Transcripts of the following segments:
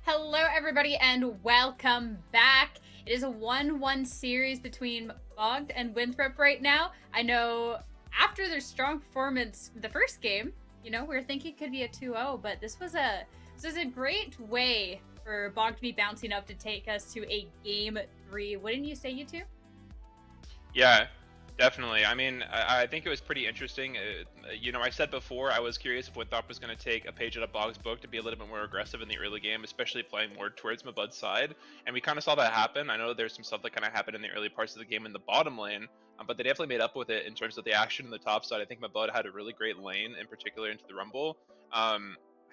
Hello, everybody, and welcome back. It is a 1-1 series between Bogged and Winthrop right now. I know after their strong performance the first game, we were thinking it could be a 2-0, but this was a great way for Bogged to be bouncing up to take us to a game 3. Wouldn't you say, you two? Yeah, definitely. I mean, I think it was pretty interesting. I said before I was curious if Winthrop was going to take a page out of Boggs' book to be a little bit more aggressive in the early game, especially playing more towards Mabud's side. And we kind of saw that happen. I know there's some stuff that kind of happened in the early parts of the game in the bottom lane, but they definitely made up with it in terms of the action in the top side. I think Mabud had a really great lane, in particular into the Rumble. I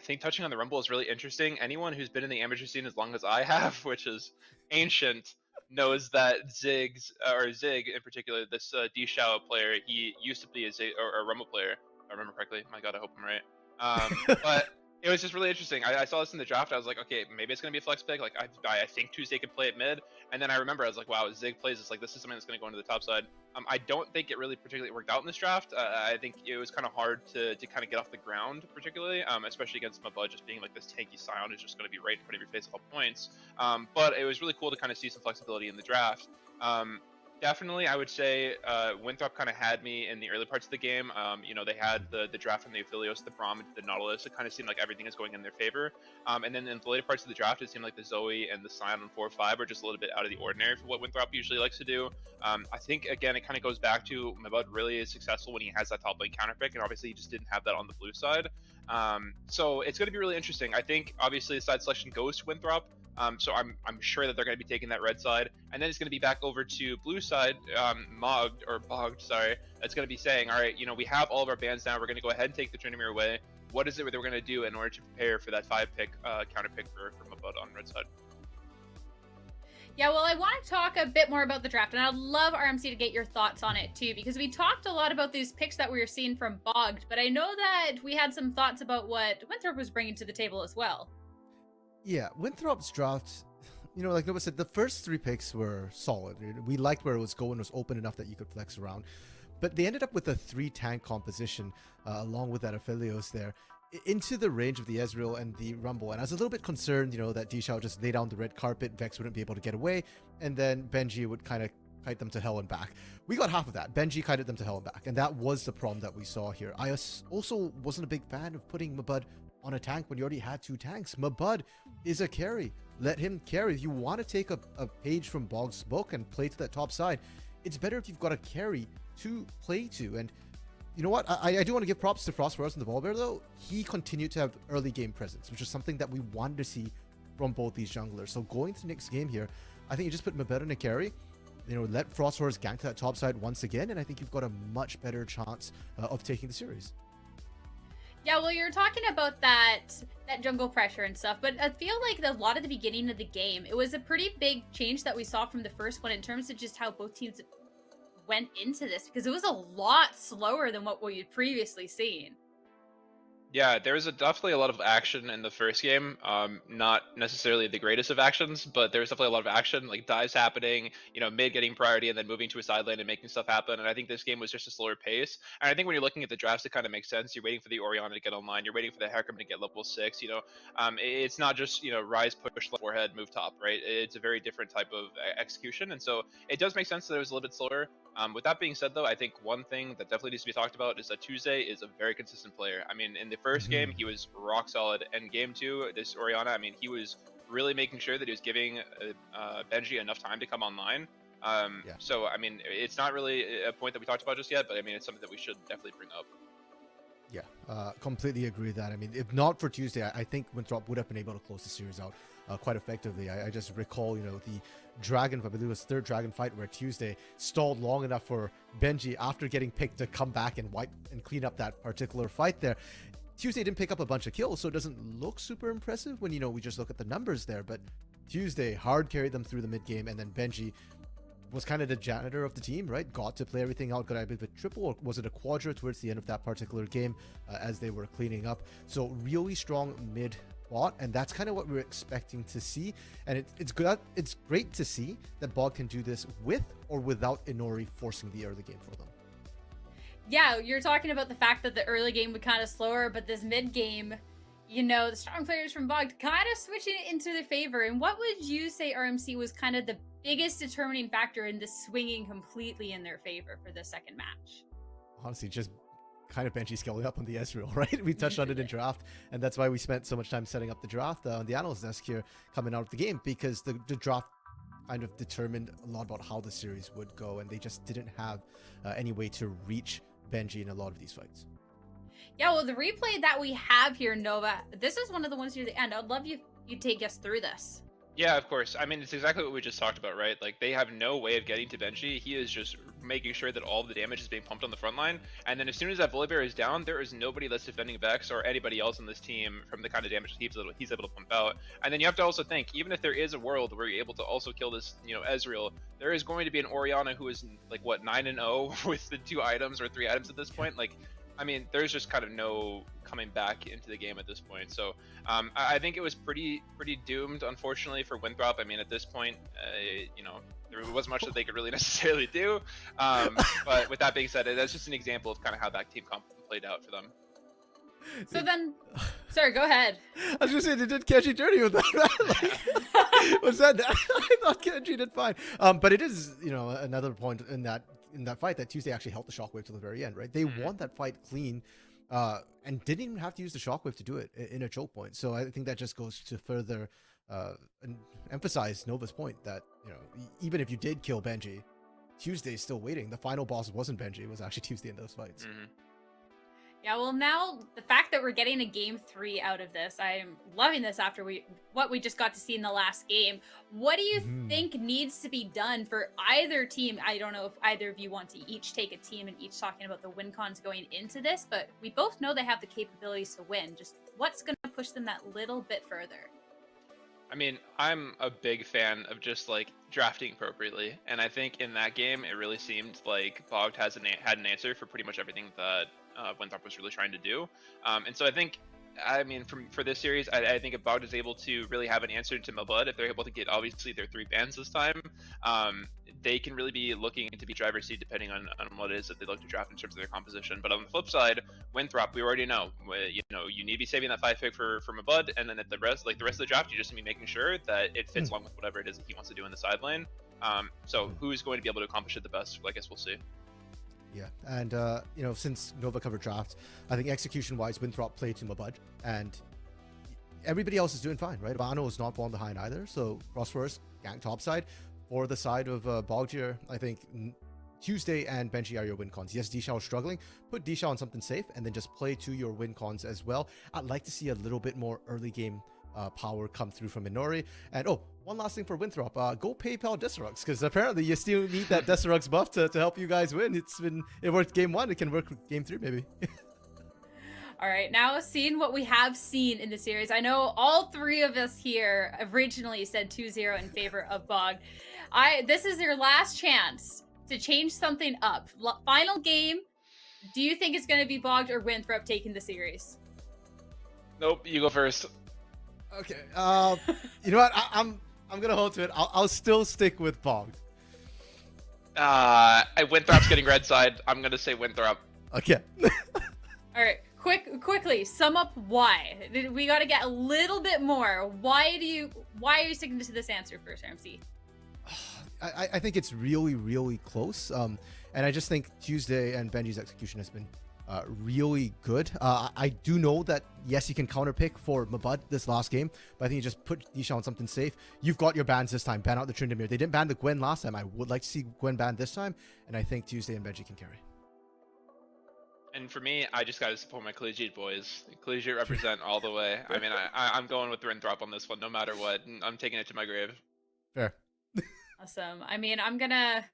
think touching on the Rumble is really interesting. Anyone who's been in the amateur scene as long as I have, which is ancient, knows that Zig in particular, this D Shao player, he used to be a Zig or a Rumble player, if I remember correctly. My God, I hope I'm right. But it was just really interesting. I saw this in the draft. I was like, okay, maybe it's gonna be a flex pick. Like I think Tuesday could play at mid, and then I remember I was like, wow, Zig plays this. Like this is something that's gonna go into the top side. I don't think it really particularly worked out in this draft. I think it was kind of hard to kind of get off the ground, particularly, especially against Mabud just being like this tanky Scion is just going to be right in front of your face at all points. But it was really cool to kind of see some flexibility in the draft. Definitely, I would say Winthrop kind of had me in the early parts of the game. They had the draft from the Aphelios, the Braum, the Nautilus. It kind of seemed like everything is going in their favor. And then in the later parts of the draft, it seemed like the Zoe and the Scion on 4-5 were just a little bit out of the ordinary for what Winthrop usually likes to do. I think, again, it kind of goes back to Mabud really is successful when he has that top lane counter pick, and obviously he just didn't have that on the blue side. So it's going to be really interesting. I think, obviously, the side selection goes to Winthrop. So I'm sure that they're going to be taking that red side, and then it's going to be back over to blue side, Bogged. Sorry, it's going to be saying, all right, we have all of our bans now. We're going to go ahead and take the Trinimir away. What is it that we're going to do in order to prepare for that 5-pick counter pick for Mabud on red side? Yeah, well, I want to talk a bit more about the draft, and I'd love RMC to get your thoughts on it too, because we talked a lot about these picks that we were seeing from Bogged, but I know that we had some thoughts about what Winthrop was bringing to the table as well. Yeah, Winthrop's draft, like Nova said, the first three picks were solid. We liked where it was going, it was open enough that you could flex around. But they ended up with a 3-tank composition, along with that Aphelios there, into the range of the Ezreal and the Rumble. And I was a little bit concerned, that Dishao just lay down the red carpet, Vex wouldn't be able to get away, and then Benji would kind of kite them to hell and back. We got half of that. Benji kited them to hell and back, and that was the problem that we saw here. I also wasn't a big fan of putting Mabud on a tank when you already had 2 tanks. Mabud is a carry. Let him carry. If you want to take a page from Boggs' book and play to that top side, it's better if you've got a carry to play to. And you know what? I do want to give props to Frost Rose and the Volbear, though. He continued to have early game presence, which is something that we wanted to see from both these junglers. So going to the next game here, I think you just put Mabud in a carry. Let Frost Horse gank to that top side once again, and I think you've got a much better chance of taking the series. Yeah, well, you're talking about that jungle pressure and stuff, but I feel like a lot of the beginning of the game, it was a pretty big change that we saw from the first one in terms of just how both teams went into this, because it was a lot slower than what we had previously seen. Yeah, there was definitely a lot of action in the first game. Not necessarily the greatest of actions, but there was definitely a lot of action, like dives happening, mid getting priority and then moving to a side lane and making stuff happen. And I think this game was just a slower pace. And I think when you're looking at the drafts, it kind of makes sense. You're waiting for the Orianna to get online. You're waiting for the Hecarim to get level 6. It's not just rise, push, left, forehead, move top, right? It's a very different type of execution, and so it does make sense that it was a little bit slower. With that being said, though, I think one thing that definitely needs to be talked about is that Tuesday is a very consistent player. I mean, in the first game, he was rock solid, and game 2, this Orianna, I mean, he was really making sure that he was giving Benji enough time to come online. Yeah. So, I mean, it's not really a point that we talked about just yet, but I mean, it's something that we should definitely bring up. Yeah, completely agree with that. I mean, if not for Tuesday, I think Winthrop would have been able to close the series out quite effectively. I just recall, the Dragon, I believe it was third Dragon fight where Tuesday stalled long enough for Benji after getting picked to come back and wipe and clean up that particular fight there. Tuesday didn't pick up a bunch of kills, so it doesn't look super impressive when, we just look at the numbers there. But Tuesday hard carried them through the mid game, and then Benji was kind of the janitor of the team, right? Got to play everything out, got a bit of a triple, or was it a quadra towards the end of that particular game as they were cleaning up. So really strong mid bot, and that's kind of what we're expecting to see. And it's good. It's great to see that Bog can do this with or without Inori forcing the early game for them. Yeah, you're talking about the fact that the early game was kind of slower, but this mid game, the strong players from Bogged kind of switching it into their favor. And what would you say, RMC, was kind of the biggest determining factor in the swinging completely in their favor for the second match? Honestly, just kind of Benji scaling up on the Ezreal, right? We touched on it in draft, and that's why we spent so much time setting up the draft on the analyst desk here coming out of the game, because the draft kind of determined a lot about how the series would go, and they just didn't have any way to reach Benji in a lot of these fights. Yeah, well, the replay that we have here, Nova, this is one of the ones near the end. I'd love you take us through this. Yeah, of course. I mean, it's exactly what we just talked about, right? Like, they have no way of getting to Benji. He is just making sure that all of the damage is being pumped on the front line. And then as soon as that Volibear is down, there is nobody that's defending Vex or anybody else on this team from the kind of damage he's able to pump out. And then you have to also think, even if there is a world where you're able to also kill this, Ezreal, there is going to be an Orianna who is, like, what, 9-0 with the 2 items or 3 items at this point? Like, I mean, there's just kind of no coming back into the game at this point. So I think it was pretty doomed, unfortunately, for Winthrop. I mean, at this point, there wasn't much that they could really necessarily do. But with that being said, that's just an example of kind of how that team comp played out for them. So then, sorry, go ahead. I was just saying, they did Kenji dirty with that. Like, was that? I thought Kenji did fine. But it is, another point in that fight that Tuesday actually held the shockwave till the very end, right? They won that fight clean, and didn't even have to use the shockwave to do it in a choke point. So I think that just goes to further emphasize Nova's point that even if you did kill Benji, Tuesday is still waiting. The final boss wasn't Benji; it was actually Tuesday in those fights. Yeah, well, now the fact that we're getting a game 3 out of this, I'm loving this after what we just got to see in the last game. What do you think needs to be done for either team? I don't know if either of you want to each take a team and each talking about the win cons going into this, but we both know they have the capabilities to win. Just what's going to push them that little bit further? I mean, I'm a big fan of just like drafting appropriately, and I think in that game it really seemed like Bogged had an answer for pretty much everything that Winthrop was really trying to do. And so I think, for this series, I think if Bogged is able to really have an answer to Mabud, if they're able to get obviously their 3 bans this time, they can really be looking to be driver's seat depending on what it is that they look to draft in terms of their composition. But on the flip side, Winthrop, we already know, you need to be saving that 5 pick for Mabud, and then at the rest of the draft, you just need to be making sure that it fits along with whatever it is that he wants to do in the side lane. So who's going to be able to accomplish it the best? I guess we'll see. Yeah, and since Nova covered draft, I think execution-wise, Winthrop played to Mabud, and everybody else is doing fine, right? Vano is not falling behind either, so cross first, gank topside. For the side of Bogged here, I think Tuesday and Benji are your win cons. Yes, Disha is struggling. Put Disha on something safe, and then just play to your win cons as well. I'd like to see a little bit more early game power come through from Minori. And one last thing for Winthrop, go PayPal Desirux, because apparently you still need that Desirux buff to help you guys win. It worked game 1, it can work game 3 maybe. All right, now seeing what we have seen in the series, I know all 3 of us here originally said 2-0 in favor of Bogged. This is your last chance to change something up. Final game, do you think it's going to be Bogged or Winthrop taking the series? Nope, you go first. Okay, you know what? I'm gonna hold to it. I'll still stick with Bogged. Winthrop's getting red side. I'm gonna say Winthrop. Okay. All right, quickly sum up why. We got to get a little bit more. Why are you sticking to this answer first, RMC? I think it's really, really close. And I just think Tuesday and Benji's execution has been really good. I do know that, yes, you can counterpick for Mabud this last game, but I think you just put Disha on something safe. You've got your bans this time. Ban out the Tryndamere. They didn't ban the Gwen last time. I would like to see Gwen banned this time, and I think Tuesday and Benji can carry. And for me, I just got to support my Collegiate boys. Collegiate represent all the way. I mean, I'm going with Winthrop on this one, no matter what. I'm taking it to my grave. Fair. Awesome. I mean, I'm gonna.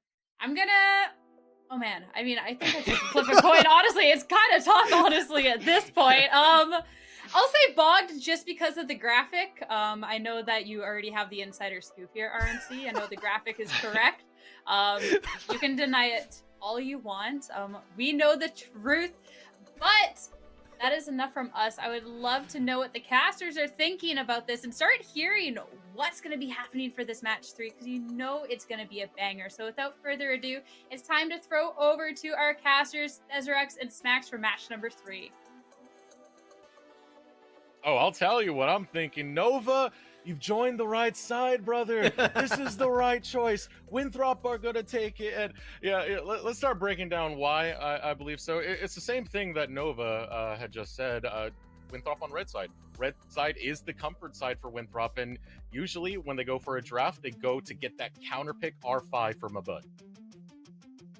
Oh man. I mean, I think I should flip a coin. Honestly, it's kind of tough. Honestly, at this point, I'll say Bogged just because of the graphic. I know that you already have the insider scoop here, RMC. I know the graphic is correct. You can deny it all you want. We know the truth, but that is enough from us. I would love to know what the casters are thinking about this and start hearing what's going to be happening for this match 3, because you know it's going to be a banger. So without further ado, it's time to throw over to our casters, Desirux and Smacks, for match number 3. Oh, I'll tell you what I'm thinking. Nova, you've joined the right side, brother. This is the right choice. Winthrop are going to take it. And let's start breaking down why I believe so. It's the same thing that Nova had just said. Winthrop on red side. Red side is the comfort side for Winthrop. And usually when they go for a draft, they go to get that counter pick R5 for Mabud.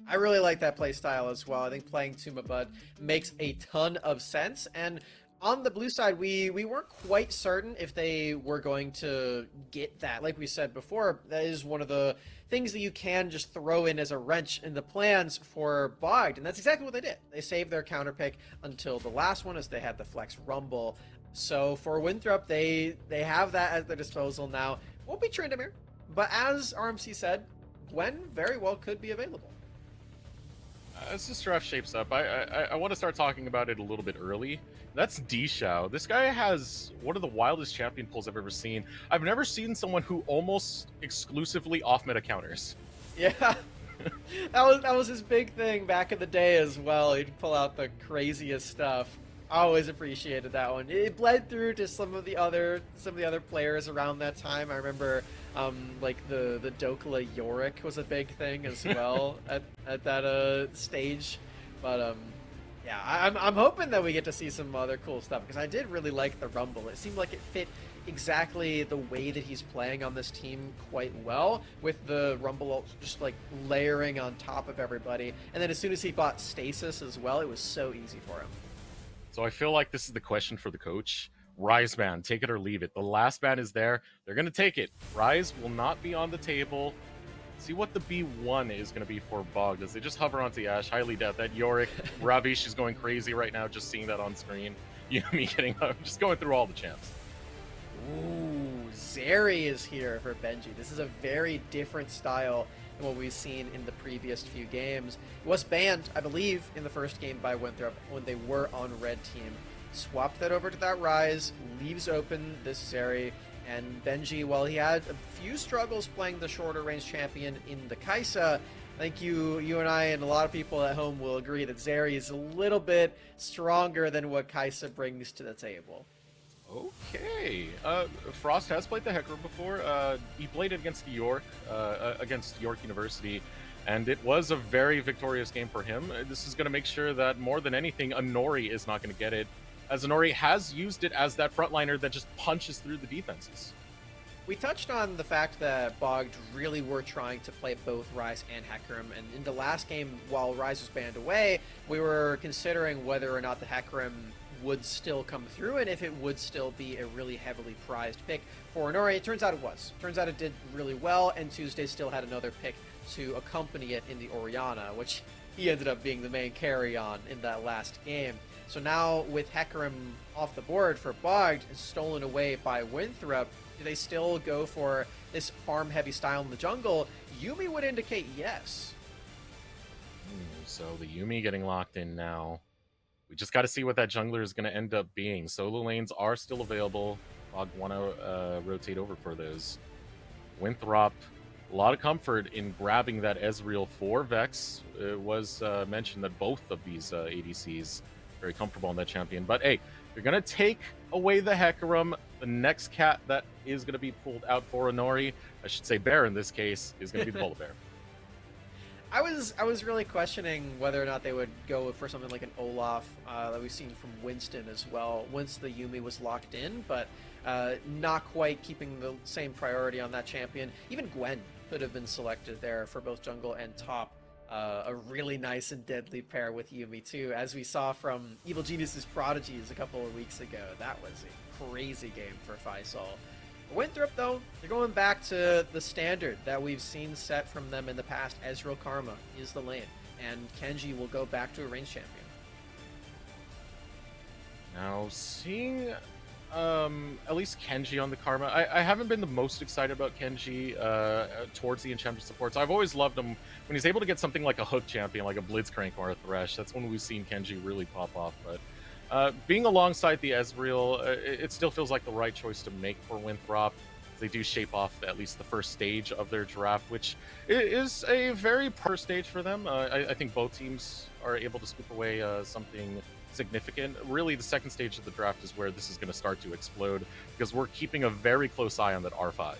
I really like that play style as well. I think playing to Mabud makes a ton of sense. And on the blue side, we weren't quite certain if they were going to get that. Like we said before, that is one of the things that you can just throw in as a wrench in the plans for Bogged, and that's exactly what they did. They saved their counter pick until the last one, as they had the Flex Rumble. So for Winthrop, they have that at their disposal now. Won't be Tryndamere, but as RMC said, Gwen very well could be available. As this draft shapes up, I want to start talking about it a little bit early. That's Dishao. This guy has one of the wildest champion pulls I've ever seen. I've never seen someone who almost exclusively off-meta counters. Yeah, that was his big thing back in the day as well. He'd pull out the craziest stuff. I always appreciated that one. It bled through to some of the other players around that time. I remember like the Dokla Yorick was a big thing as well at that stage. But yeah, I'm hoping that we get to see some other cool stuff, because I did really like the Rumble. It seemed like it fit exactly the way that he's playing on this team quite well, with the Rumble just like layering on top of everybody. And then as soon as he bought Stasis as well, it was so easy for him. So I feel like this is the question for the coach. Rise ban, take it or leave it. The last ban is there. They're going to take it. Rise will not be on the table. See what the B1 is going to be for Bogged. As they just hover onto Ash. Highly doubt that. Yorick, Ravish is going crazy right now just seeing that on screen. Yumi getting up, just going through all the champs. Ooh, Zeri is here for Benji. This is a very different style than what we've seen in the previous few games. It was banned, I believe, in the first game by Winthrop when they were on red team. Swapped that over to that Rise, leaves open this Zeri, and Benji, while he had a few struggles playing the shorter range champion in the Kaisa, I think you and I and a lot of people at home will agree that Zeri is a little bit stronger than what Kaisa brings to the table. Okay. Frost has played the Hecarim before. He played it against York, against York University, and it was a very victorious game for him. This is going to make sure that more than anything, Anori is not going to get it, as Anori has used it as that frontliner that just punches through the defenses. We touched on the fact that Bogged really were trying to play both Rise and Hecarim, and in the last game, while Rise was banned away, we were considering whether or not the Hecarim would still come through and if it would still be a really heavily prized pick for Anori. It turns out it was. Turns out it did really well, and Tuesday still had another pick to accompany it in the Orianna, which he ended up being the main carry on in that last game. So now with Hecarim off the board for Bogged and stolen away by Winthrop, do they still go for this farm-heavy style in the jungle? Yumi would indicate yes. So the Yumi getting locked in now. We just got to see what that jungler is going to end up being. Solo lanes are still available. Bogged want to rotate over for those. Winthrop, a lot of comfort in grabbing that Ezreal for Vex. It was mentioned that both of these ADCs very comfortable on that champion. But hey, you're going to take away the Hecarim. The next cat that is going to be pulled out for Anori, I should say bear in this case, is going to be the Polar Bear. I was really questioning whether or not they would go for something like an Olaf that we've seen from Winston as well, once the Yumi was locked in, but not quite keeping the same priority on that champion. Even Gwen could have been selected there for both jungle and top. A really nice and deadly pair with Yumi too, as we saw from Evil Genius's Prodigies a couple of weeks ago. That was a crazy game for Faisal. Winthrop, though, they're going back to the standard that we've seen set from them in the past. Ezreal Karma is the lane, and Kenji will go back to a range champion. Now, seeing at least Kenji on the Karma, I haven't been the most excited about Kenji towards the Enchantress supports. I've always loved him when he's able to get something like a hook champion, like a Blitzcrank or a Thresh. That's when we've seen Kenji really pop off, but being alongside the Ezreal, it still feels like the right choice to make for Winthrop. They do shape off at least the first stage of their draft, which is a very poor stage for them. I think both teams are able to scoop away something significant. Really, the second stage of the draft is where this is going to start to explode, because we're keeping a very close eye on that R5.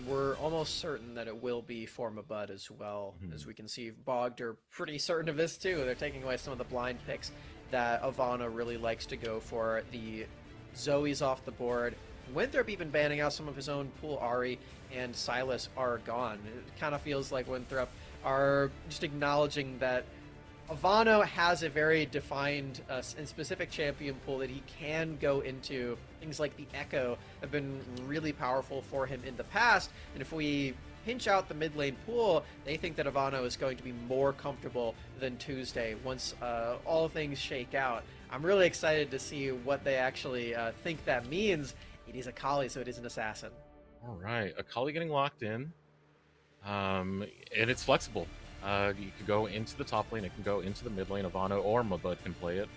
We're almost certain that it will be for Mabud as well. As we can see, Bogged are pretty certain of this too. They're taking away some of the blind picks that Ivana really likes to go for. The Zoe's off the board. Winthrop even banning out some of his own pool. Ari and Silas are gone. It kind of feels like Winthrop are just acknowledging that Ivana has a very defined and specific champion pool that he can go into. Things like the Echo have been really powerful for him in the past, and if we pinch out the mid lane pool, they think that Ivana is going to be more comfortable than Tuesday once all things shake out. I'm really excited to see what they actually think that means. It is Akali, so it is an assassin. All right, Akali getting locked in, and it's flexible. You can go into the top lane, it can go into the mid lane. Ivana or Mabud can play it.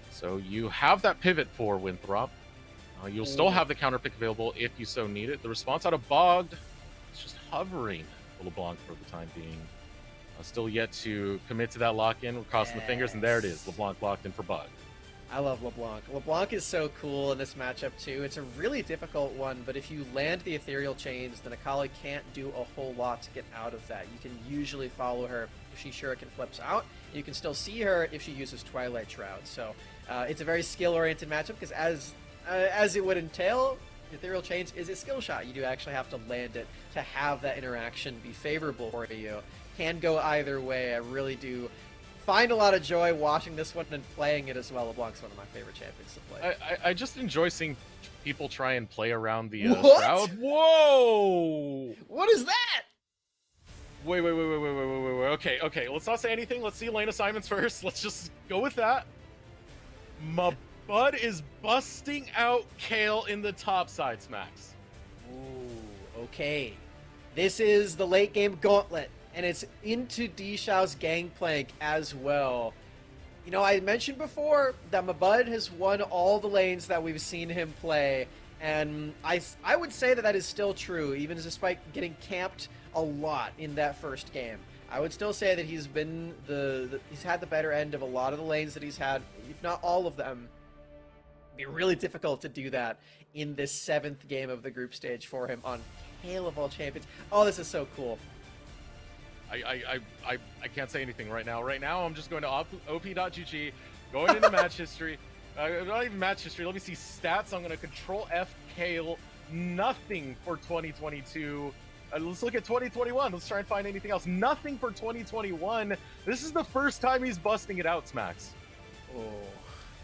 So you have that pivot for Winthrop. You'll still have the counter pick available if you so need it. The response out of Bogged is just hovering for LeBlanc for the time being. Still yet to commit to that lock-in. We're crossing the fingers, and there it is. LeBlanc locked in for Bogged. I love LeBlanc. LeBlanc is so cool in this matchup too. It's a really difficult one, but if you land the Ethereal Chains, then Akali can't do a whole lot to get out of that. You can usually follow her if she Shuriken flips out. You can still see her if she uses Twilight Shroud. So it's a very skill-oriented matchup, because as it would entail, Ethereal Chains is a skill shot. You do actually have to land it to have that interaction be favorable for you. Can go either way. I really do find a lot of joy watching this one and playing it as well. LeBlanc's one of my favorite champions to play. I just enjoy seeing people try and play around the What? Shroud. Whoa! What is that? Wait. Okay. Let's not say anything. Let's see lane assignments first. Let's just go with that. Mabud is busting out Kale in the top side, Smacks. Ooh, okay. This is the late game gauntlet, and it's into D-Shao's Gangplank as well. You know, I mentioned before that Mabud has won all the lanes that we've seen him play, and I would say that that is still true, even despite getting camped a lot in that first game. I would still say that he's been he's had the better end of a lot of the lanes that he's had, if not all of them. It'd be really difficult to do that in this 7th game of the group stage for him on Kale of all champions. Oh, this is so cool. I can't say anything right now. Right now, I'm just going to op.gg, going into match history. Not even match history. Let me see stats. I'm going to Control F Kale. Nothing for 2022. Let's look at 2021. Let's try and find anything else. Nothing for 2021. This is the first time he's busting it out, Smacks. Oh,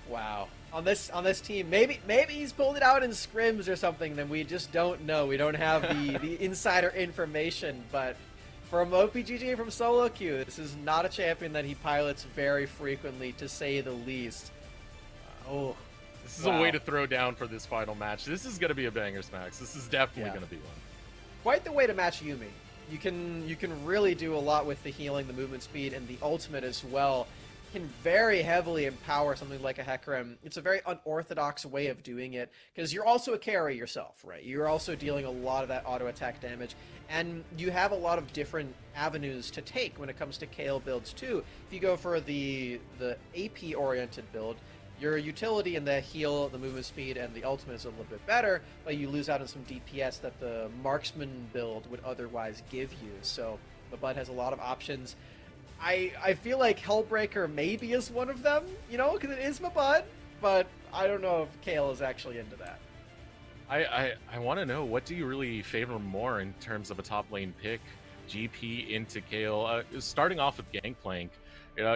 wow. On this team, maybe he's pulled it out in scrims or something. Then we just don't know. We don't have the insider information. But from OPGG, from solo queue, this is not a champion that he pilots very frequently, to say the least. This is a way to throw down for this final match. This is going to be a banger, Smacks. This is definitely going to be one. Quite the way to match Yuumi. You can really do a lot with the healing, the movement speed, and the ultimate as well. Can very heavily empower something like a Hecarim. It's a very unorthodox way of doing it, because you're also a carry yourself, right? You're also dealing a lot of that auto attack damage, and you have a lot of different avenues to take when it comes to Kale builds too. If you go for the AP oriented build, your utility and the heal, the movement speed, and the ultimate is a little bit better, but you lose out on some DPS that the marksman build would otherwise give you. So Mabud has a lot of options. I feel like Hellbreaker maybe is one of them, you know, because it is Mabud, but I don't know if Kale is actually into that. I want to know, what do you really favor more in terms of a top lane pick? GP into Kale, starting off with Gangplank.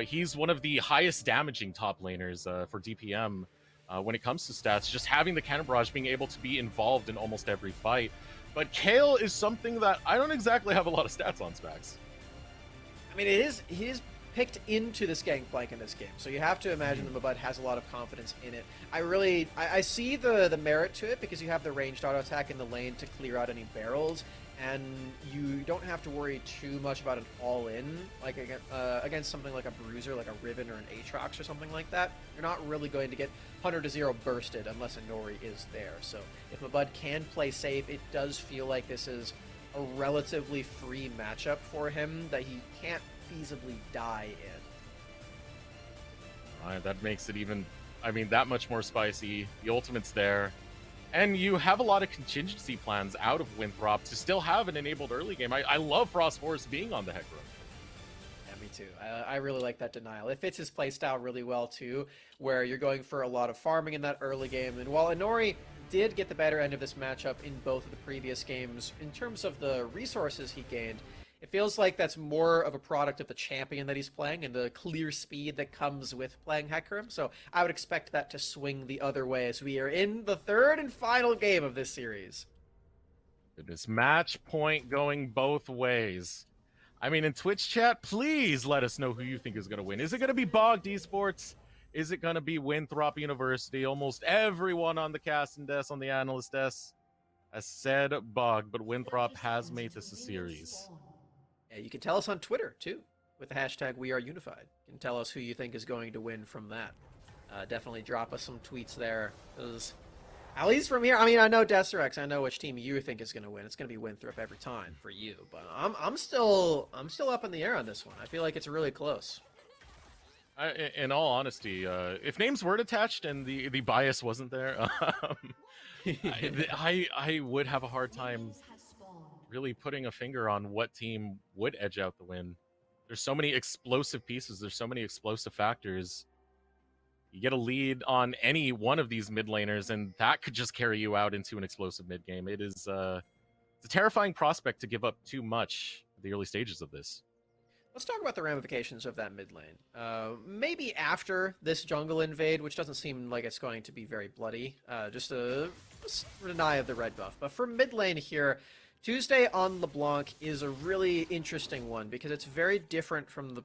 He's one of the highest damaging top laners for DPM when it comes to stats. Just having the cannon barrage, being able to be involved in almost every fight. But Kale is something that I don't exactly have a lot of stats on, Specs. I mean, he is picked into this Gangplank in this game, so you have to imagine that Mabud has a lot of confidence in it. I see the merit to it, because you have the ranged auto attack in the lane to clear out any barrels, and you don't have to worry too much about an all-in, like against something like a Bruiser, like a Riven or an Aatrox or something like that. You're not really going to get 100-0 bursted unless a Nori is there. So if Mabud can play safe, it does feel like this is a relatively free matchup for him that he can't feasibly die That makes it even, I mean, that much more spicy. The ultimate's there. And you have a lot of contingency plans out of Winthrop to still have an enabled early game. I love Frost Forest being on the Hecarim. Yeah, me too. I really like that denial. It fits his playstyle really well too, where you're going for a lot of farming in that early game. And while Inori did get the better end of this matchup in both of the previous games, in terms of the resources he gained, it feels like that's more of a product of the champion that he's playing and the clear speed that comes with playing Hecarim. So I would expect that to swing the other way as we are in the third and final game of this series. Goodness, match point going both ways. I mean, in Twitch chat, please let us know who you think is going to win. Is it going to be Bogged Esports? Is it going to be Winthrop University? Almost everyone on the casting desk, on the analyst desk, has said Bogged, but Winthrop has made this a series. Yeah, you can tell us on Twitter, too, with the hashtag #WeAreUnified. You can tell us who you think is going to win from that. Definitely drop us some tweets there. Because at least from here, I mean, I know Deserex, I know which team you think is going to win. It's going to be Winthrop every time for you. But I'm still up in the air on this one. I feel like it's really close. In all honesty, if names weren't attached and the bias wasn't there, I would have a hard time really putting a finger on what team would edge out the win. There's so many explosive pieces. There's so many explosive factors. You get a lead on any one of these mid laners, and that could just carry you out into an explosive mid game. It is it's a terrifying prospect to give up too much at the early stages of this. Let's talk about the ramifications of that mid lane. Maybe after this jungle invade, which doesn't seem like it's going to be very bloody. Just a deny of the red buff. But for mid lane here, Tuesday on LeBlanc is a really interesting one because it's very different from the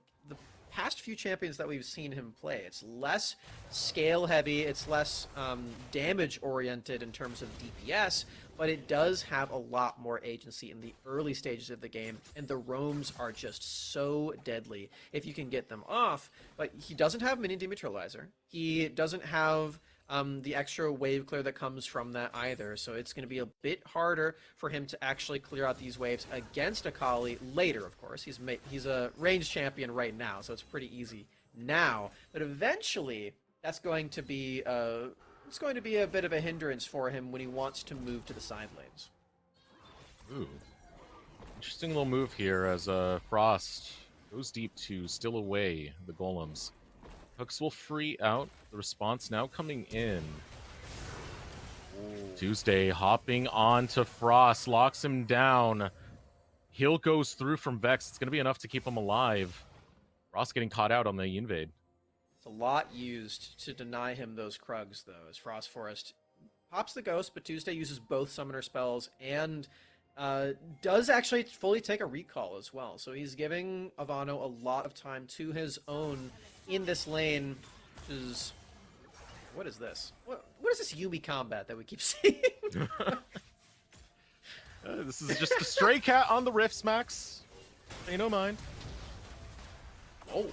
past few champions that we've seen him play. It's less scale heavy, it's less damage oriented in terms of DPS, but it does have a lot more agency in the early stages of the game, and the roams are just so deadly if you can get them off. But he doesn't have mini dematerializer. He doesn't have the extra wave clear that comes from that either, so it's going to be a bit harder for him to actually clear out these waves against Akali later, of course. He's a ranged champion right now, so it's pretty easy now, but eventually that's going to be it's going to be a bit of a hindrance for him when he wants to move to the side lanes. Ooh. Interesting little move here as Frost goes deep to still away the golems. Hooks will free out. The response now coming in. Ooh. Tuesday hopping on to Frost, locks him down. Heal goes through from Vex. It's going to be enough to keep him alive. Frost getting caught out on the invade. It's a lot used to deny him those Krugs, though, as Frost Forest pops the Ghost, but Tuesday uses both summoner spells and does actually fully take a recall as well. So he's giving Ivano a lot of time to his own in this lane, which is... What is this? What is this Yumi combat that we keep seeing? This is just a stray cat on the Rifts, Max. Pay no mind. Oh.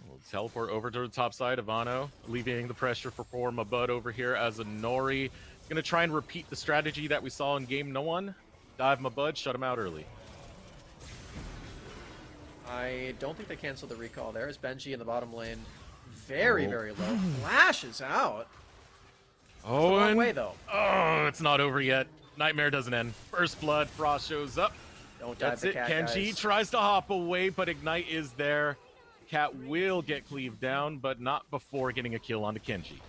We'll teleport over to the top side. Ivano alleviating the pressure for poor Mabud over here as a Nori is going to try and repeat the strategy that we saw in game 1. Dive Mabud, shut him out early. I don't think they canceled the recall there. As Benji in the bottom lane, very low. Flashes out. Oh, it's the wrong way though. Oh, it's not over yet. Nightmare doesn't end. First blood. Frost shows up. Don't dive That's the it. cat, Kenji guys. tries to hop away, but Ignite is there. Cat will get cleaved down, but not before getting a kill onto Kenji.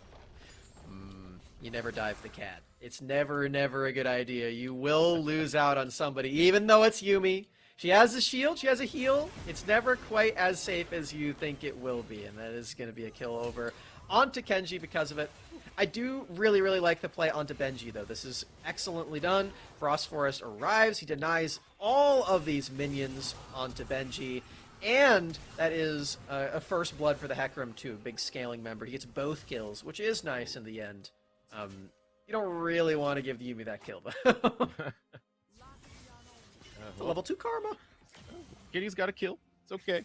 You never dive the cat. It's never a good idea. You will lose out on somebody, even though it's Yumi. She has a shield, she has a heal. It's never quite as safe as you think it will be, and that is going to be a kill over onto Kenji because of it. I do really like the play onto Benji, though. This is excellently done. Frost Forest arrives. He denies all of these minions onto Benji, and that is a first blood for the Hecarim, too. Big scaling member. He gets both kills, which is nice in the end. You don't really want to give the Yumi that kill, though. Level 2 Karma. Giddy's got a kill. It's okay.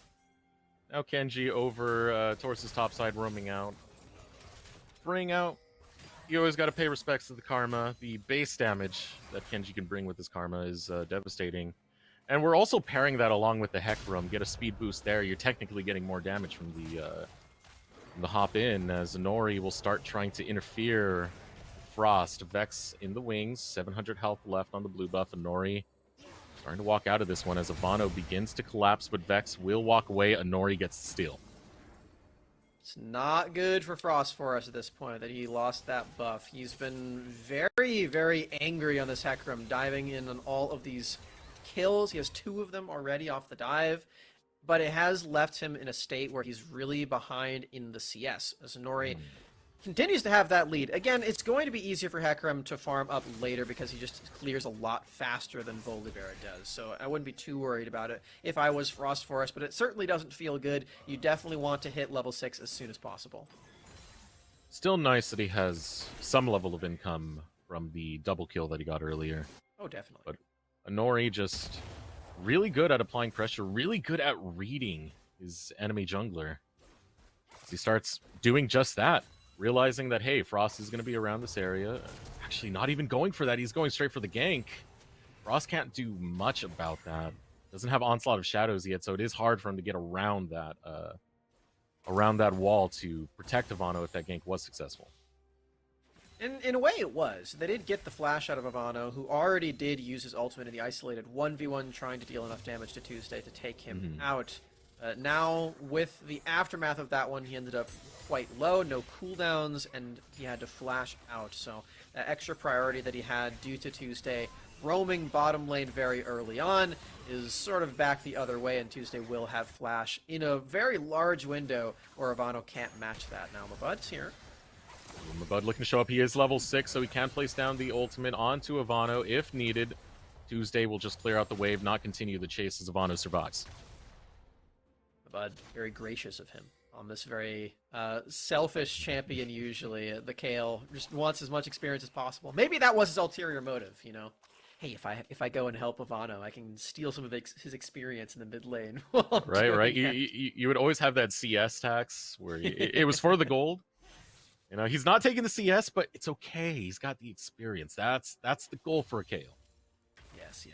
Now Kenji over towards his top side, roaming out. Bring out. You always got to pay respects to the Karma. The base damage that Kenji can bring with his Karma is devastating. And we're also pairing that along with the Hecarim. Get a speed boost there. You're technically getting more damage from The hop in as Nori will start trying to interfere. Frost, Vex in the wings, 700 health left on the blue buff, and Nori starting to walk out of this one as Ivano begins to collapse, but Vex will walk away, and Nori gets the steal. It's not good for Frost Forest at this point that he lost that buff. He's been very, very angry on this Hecarim, diving in on all of these kills. He has 2 of them already off the dive, but it has left him in a state where he's really behind in the CS. As Nori continues to have that lead. Again, it's going to be easier for Hecarim to farm up later because he just clears a lot faster than Volibear does. So I wouldn't be too worried about it if I was Frost Forest, but it certainly doesn't feel good. You definitely want to hit level 6 as soon as possible. Still nice that he has some level of income from the double kill that he got earlier. Oh, definitely. But Nori just really good at applying pressure, really good at reading his enemy jungler. He starts doing just that. Realizing that, hey, Frost is going to be around this area. Actually, not even going for that. He's going straight for the gank. Frost can't do much about that. Doesn't have Onslaught of Shadows yet, so it is hard for him to get around that wall to protect Ivano if that gank was successful. In a way, it was. They did get the flash out of Ivano, who already did use his ultimate in the isolated 1v1, trying to deal enough damage to Tuesday to take him out. Now, with the aftermath of that one, he ended up quite low, no cooldowns, and he had to flash out. So that extra priority that he had due to Tuesday roaming bottom lane very early on is sort of back the other way, and Tuesday will have flash in a very large window where Ivano can't match that. Now Mabud's here. Mabud looking to show up. He is level 6, so he can place down the ultimate onto Ivano if needed. Tuesday will just clear out the wave, not continue the chase as Ivano survives. Mabud, very gracious of him on this very selfish champion usually. The Kale just wants as much experience as possible. Maybe that was his ulterior motive, you know? Hey, if I go and help Ivano, I can steal some of his experience in the mid lane. Right. You would always have that CS tax where it was for the gold. You know, he's not taking the CS, but it's okay. He's got the experience. That's the goal for a Kale. Yes.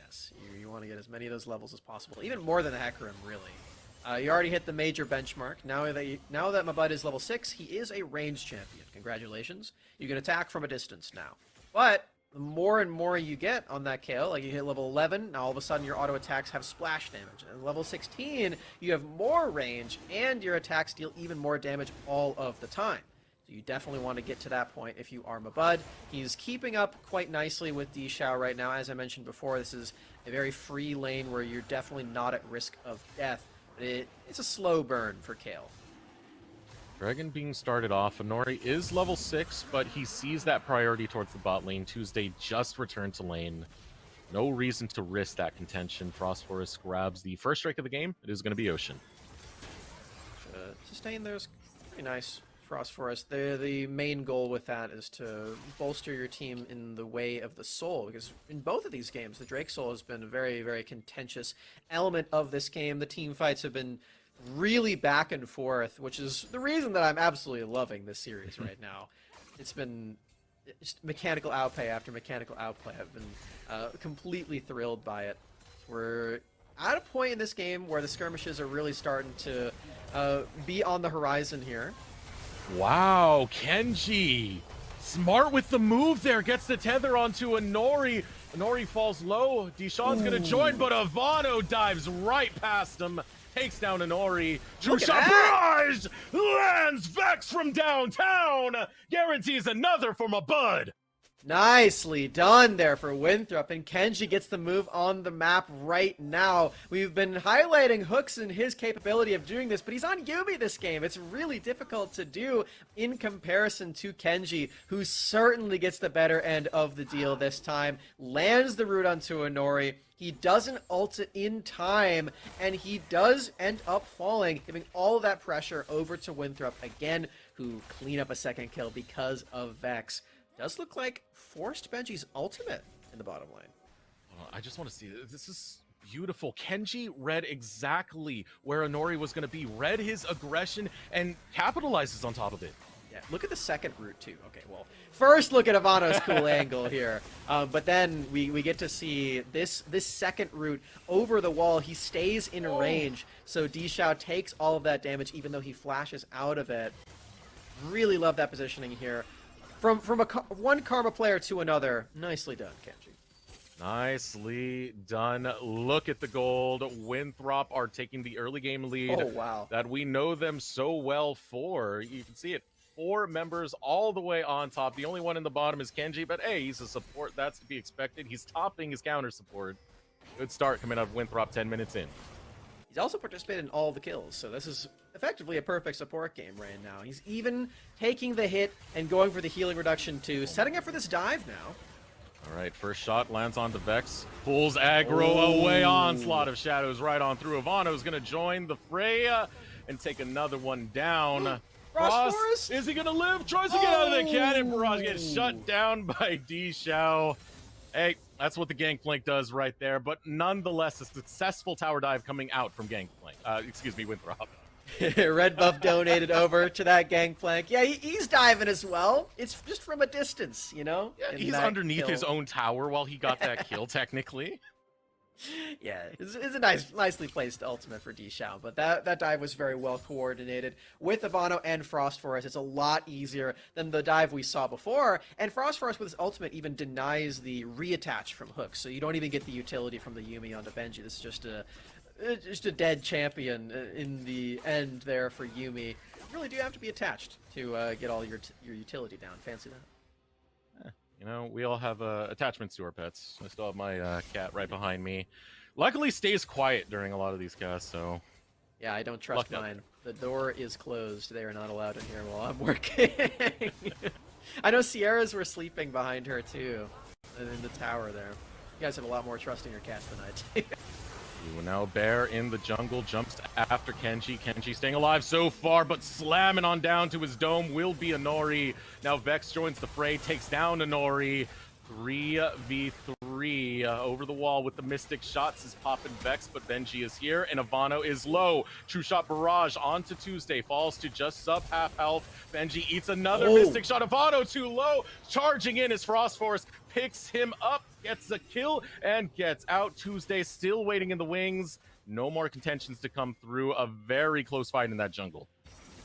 You want to get as many of those levels as possible, even more than the Hecarim, really. You already hit the major benchmark. Now that Mabud is level 6, he is a ranged champion. Congratulations. You can attack from a distance now. But the more and more you get on that Kale, like you hit level 11, now all of a sudden your auto attacks have splash damage. And level 16, you have more range, and your attacks deal even more damage all of the time. So you definitely want to get to that point if you are Mabud. He's keeping up quite nicely with D-Shao right now. As I mentioned before, this is a very free lane where you're definitely not at risk of death. It's a slow burn for Kale. Dragon being started off. Nori is level 6, but he sees that priority towards the bot lane. Tuesday just returned to lane. No reason to risk that contention. Frost Forest grabs the first strike of the game. It is going to be Ocean. Sustain there is pretty nice. Frost Forest. The main goal with that is to bolster your team in the way of the soul, because in both of these games, the Drake Soul has been a very, very contentious element of this game. The team fights have been really back and forth, which is the reason that I'm absolutely loving this series right now. It's been just mechanical outplay after mechanical outplay. I've been completely thrilled by it. We're at a point in this game where the skirmishes are really starting to be on the horizon here. Wow, Kenji. Smart with the move there. Gets the tether onto a Nori. Nori falls low. Deshaun's going to join, but Ivano dives right past him. Takes down Nori. True surprise! Lands Vex from downtown. Guarantees another for Mabud. Nicely done there for Winthrop, and Kenji gets the move on the map right now. We've been highlighting Hooks and his capability of doing this, but he's on Yuumi this game. It's really difficult to do in comparison to Kenji, who certainly gets the better end of the deal this time. Lands the root onto Nori. He doesn't ult it in time, and he does end up falling, giving all of that pressure over to Winthrop again, who clean up a second kill because of Vex. Does look like forced Benji's ultimate in the bottom lane. I just want to see this. Is beautiful. Kenji read exactly where Nori was going to be, read his aggression, and capitalizes on top of it. Yeah, look at the second route too. Okay, well, first look at Ivano's cool angle here, but then we get to see this second route over the wall. He stays in range, so D-Shao takes all of that damage, even though he flashes out of it. Really love that positioning here. From one Karma player to another. Nicely done, Kenji. Nicely done. Look at the gold. Winthrop are taking the early game lead Oh, wow. that we know them so well for. You can see it. 4 members all the way on top. The only one in the bottom is Kenji, but hey, he's a support. That's to be expected. He's topping his counter support. Good start coming out of Winthrop 10 minutes in. He's also participated in all the kills, so this is effectively a perfect support game right now. He's even taking the hit and going for the healing reduction too, setting up for this dive now. All right, first shot lands onto Vex. Pulls aggro away. Onslaught of Shadows right on through. Ivano's going to join the fray and take another one down. Frost Forest? Is he going to live? Tries to get out of the cannon. Barrage gets shut down by D-Shao. Hey, that's what the Gangplank does right there. But nonetheless, a successful tower dive coming out from Gangplank. Winthrop. Red Buff donated over to that Gangplank. Yeah, he's diving as well. It's just from a distance, you know? Yeah, he's underneath his own tower while he got that kill, technically. Yeah, it's a nicely placed ultimate for D-Shao, but that dive was very well coordinated. With Ivano and Frost Forest, it's a lot easier than the dive we saw before, and Frost Forest with his ultimate even denies the reattach from hooks, so you don't even get the utility from the Yuumi onto Benji. This is just a dead champion in the end there for Yuumi. You really do have to be attached to get all your utility down. Fancy that. You know, we all have attachments to our pets. I still have my cat right behind me. Luckily stays quiet during a lot of these casts, so... Yeah, I don't trust Luck mine. The door is closed. They are not allowed in here while I'm working. I know Sierras were sleeping behind her, too. In the tower there. You guys have a lot more trust in your cats than I do. Now Bear in the jungle jumps after Kenji. Kenji staying alive so far, but slamming on down to his dome will be Inori. Now Vex joins the fray, takes down Inori. 3v3 over the wall with the Mystic shots is popping Vex, but Benji is here and Ivano is low. True shot barrage onto Tuesday, falls to just sub half health. Benji eats another Mystic shot. Ivano too low, charging in as Frost Force picks him up, gets a kill and gets out. Tuesday still waiting in the wings. No more contentions to come through. A very close fight in that jungle.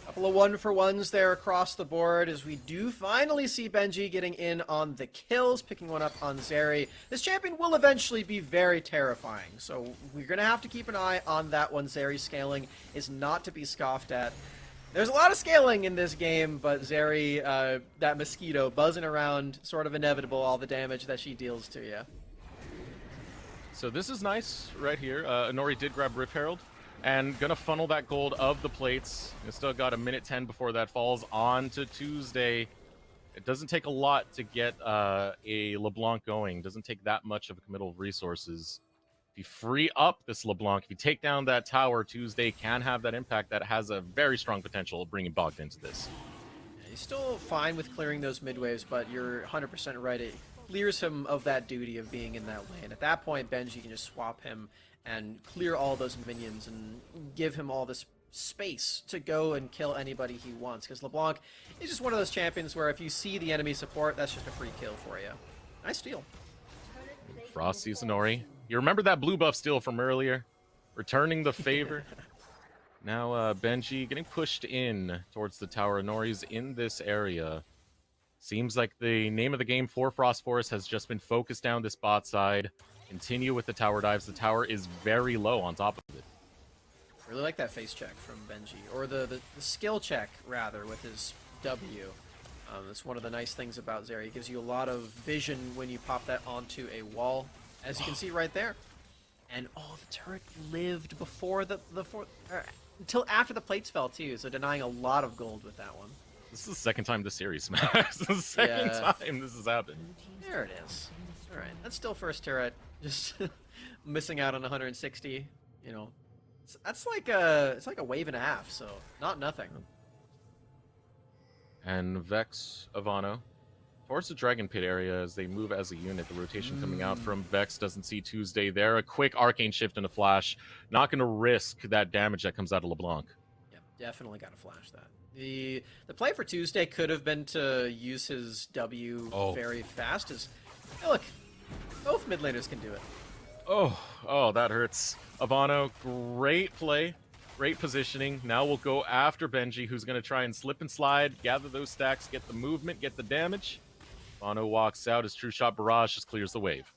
Couple of 1-for-1s there across the board as we do finally see Benji getting in on the kills, picking one up on Zeri. This champion will eventually be very terrifying, so we're going to have to keep an eye on that one. Zeri scaling is not to be scoffed at. There's a lot of scaling in this game, but Zeri, that mosquito buzzing around, sort of inevitable, all the damage that she deals to you. So this is nice right here. Inori did grab Rift Herald. And gonna funnel that gold of the plates. You still got a minute 10 before that falls on to Tuesday. It doesn't take a lot to get a LeBlanc going. Doesn't take that much of a committal of resources. If you free up this LeBlanc, if you take down that tower, Tuesday can have that impact that has a very strong potential of bringing Bogged into this. Yeah, he's still fine with clearing those mid-waves, but you're 100% right. It clears him of that duty of being in that lane. At that point, Benji can just swap him and clear all those minions and give him all this space to go and kill anybody he wants. Because LeBlanc is just one of those champions where if you see the enemy support, that's just a free kill for you. Nice steal. Frost sees Inori. You remember that blue buff steal from earlier? Returning the favor. Now Benji getting pushed in towards the tower. Inori's in this area. Seems like the name of the game for Frost Forest has just been focused down this bot side. Continue with the tower dives. The tower is very low on top of it. Really like that face check from Benji, or the skill check rather with his W. That's one of the nice things about Zeri. It gives you a lot of vision when you pop that onto a wall, as you can see right there. And the turret lived before until after the plates fell too, so denying a lot of gold with that one. This is the second time this series smashed. This is the second time this has happened. There it is. All right, that's still first turret. Just missing out on 160. You know, it's like a wave and a half. So not nothing. And Vex, Ivano, towards the Dragon Pit area as they move as a unit. The rotation coming out from Vex doesn't see Tuesday there. A quick arcane shift and a flash. Not going to risk that damage that comes out of LeBlanc. Yep, definitely got to flash that. The play for Tuesday could have been to use his W very fast. Hey, look, both mid laners can do it. Oh, that hurts. Ivano, great play. Great positioning. Now we'll go after Benji, who's going to try and slip and slide, gather those stacks, get the movement, get the damage. Bono walks out. His True Shot Barrage just clears the wave.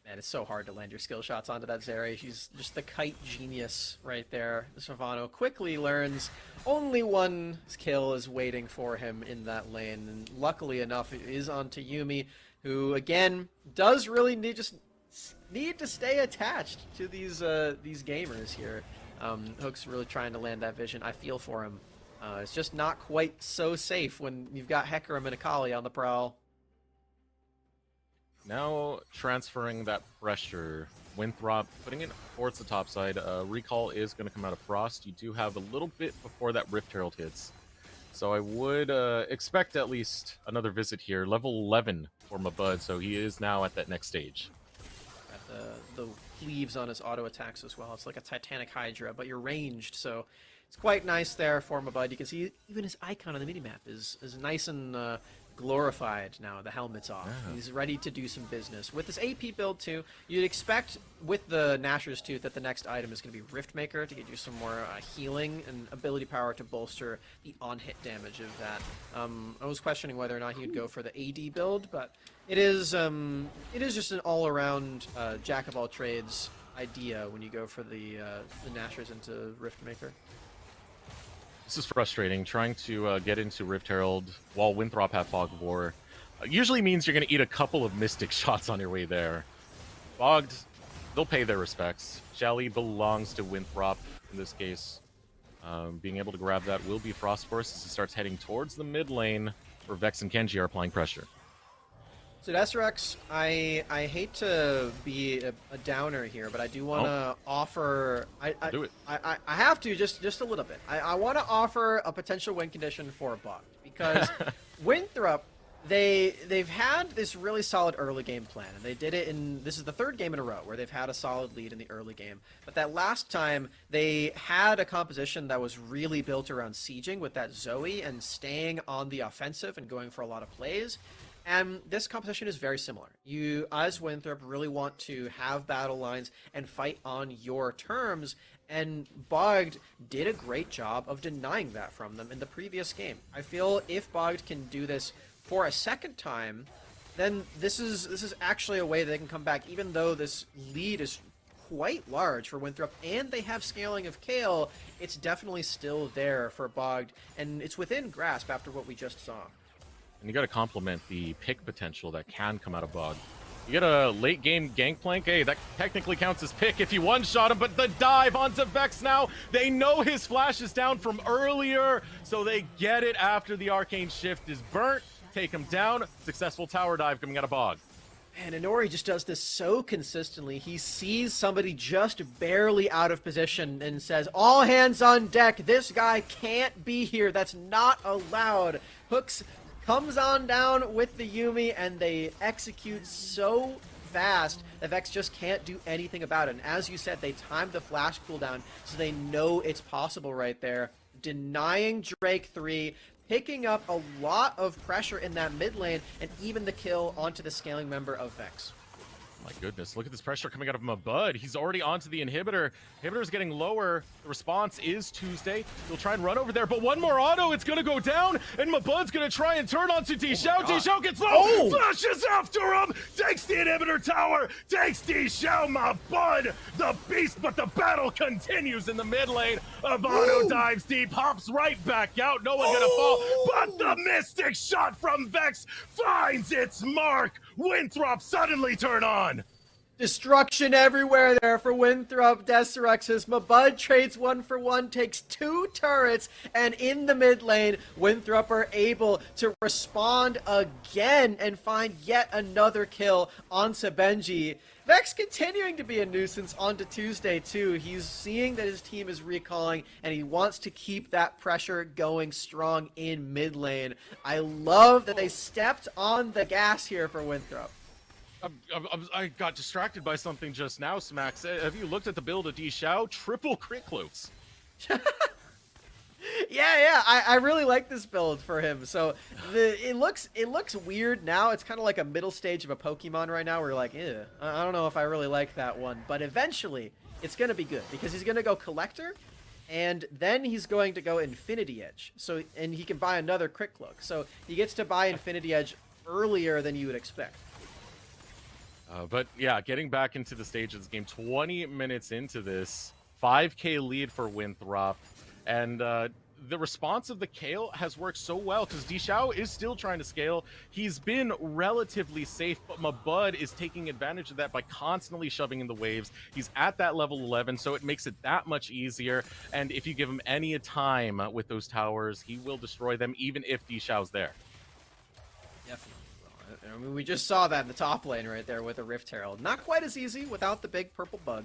Man, it's so hard to land your skill shots onto that Zeri. She's just the kite genius right there. Savano quickly learns only one kill is waiting for him in that lane. And luckily enough, it is onto Yuumi, who, again, does really need to stay attached to these gamers here. Hook's really trying to land that vision. I feel for him. It's just not quite so safe when you've got Hecarim and Akali on the prowl. Now transferring that pressure, Winthrop putting it towards the top side. Recall is going to come out of Frost. You do have a little bit before that Rift Herald hits. So I would expect at least another visit here. Level 11 for Mabud, so he is now at that next stage. Got the cleaves on his auto attacks as well. It's like a Titanic Hydra, but you're ranged, so it's quite nice there for Mabud. You can see even his icon on the minimap is nice and glorified now. The helmet's off. Yeah. He's ready to do some business. With this AP build too, you'd expect with the Nashor's Tooth that the next item is going to be Riftmaker to get you some more healing and ability power to bolster the on-hit damage of that. I was questioning whether or not he would go for the AD build, but it is just an all-around jack-of-all-trades idea when you go for the Nashors into Riftmaker. This is frustrating. Trying to get into Rift Herald while Winthrop have Fog of War usually means you're going to eat a couple of Mystic shots on your way there. Bogged, they'll pay their respects. Shelly belongs to Winthrop in this case. Being able to grab that will be Frostforce as he starts heading towards the mid lane where Vex and Kenji are applying pressure. So Desrex, I hate to be a downer here, but I do want to offer. Do it. I have to just a little bit. I want to offer a potential win condition for Bogged because Winthrop, they've had this really solid early game plan, and they did it in this is the third game in a row where they've had a solid lead in the early game. But that last time they had a composition that was really built around sieging with that Zoe and staying on the offensive and going for a lot of plays. And this composition is very similar. You, as Winthrop, really want to have battle lines and fight on your terms, and Bogged did a great job of denying that from them in the previous game. I feel if Bogged can do this for a second time, then this is actually a way they can come back, even though this lead is quite large for Winthrop, and they have scaling of Kayle, it's definitely still there for Bogged, and it's within grasp after what we just saw. And you got to compliment the pick potential that can come out of Bogged. You get a late game Gangplank. Hey, that technically counts as pick if you one-shot him, but the dive onto Vex now. They know his flash is down from earlier, so they get it after the Arcane Shift is burnt. Take him down. Successful tower dive coming out of Bogged. Man, Inori just does this so consistently. He sees somebody just barely out of position and says, all hands on deck. This guy can't be here. That's not allowed. Hooks comes on down with the Yuumi, and they execute so fast that Vex just can't do anything about it. And as you said, they timed the flash cooldown, so they know it's possible right there. Denying Drake 3, picking up a lot of pressure in that mid lane, and even the kill onto the scaling member of Vex. My goodness, look at this pressure coming out of Mabud. He's already onto the inhibitor. Inhibitor's getting lower. The response is Tuesday. He'll try and run over there, but one more auto, it's gonna go down, and Mabud's gonna try and turn onto Dishao. Dishao gets low, flashes after him, takes the inhibitor tower, takes Dishao. Mabud, the beast, but the battle continues in the mid lane. Avano dives deep, hops right back out, no one gonna fall, but the mystic shot from Vex finds its mark. Winthrop suddenly turn on. Destruction everywhere there for Winthrop. Desirex's Mabud trades 1-for-1, takes 2 turrets, and in the mid lane, Winthrop are able to respond again and find yet another kill on Benji. Vex continuing to be a nuisance onto Tuesday too. He's seeing that his team is recalling, and he wants to keep that pressure going strong in mid lane. I love that they stepped on the gas here for Winthrop. I got distracted by something just now, Smax. Have you looked at the build of Dishao? Triple crit cloaks. Yeah, I really like this build for him. So it looks weird now. It's kind of like a middle stage of a Pokemon right now where you're like, I don't know if I really like that one. But eventually, it's going to be good because he's going to go Collector, and then he's going to go Infinity Edge. So, and he can buy another Crit Cloak. So he gets to buy Infinity Edge earlier than you would expect. But yeah, getting back into the stage of this game, 20 minutes into this, 5k lead for Winthrop, and the response of the Kale has worked so well because Dishao is still trying to scale. He's been relatively safe, but Mabud is taking advantage of that by constantly shoving in the waves. He's at that level 11, so it makes it that much easier. And if you give him any time with those towers, he will destroy them, even if Dishao's there. Definitely. I mean, we just saw that in the top lane right there with a Rift Herald. Not quite as easy without the big purple bug.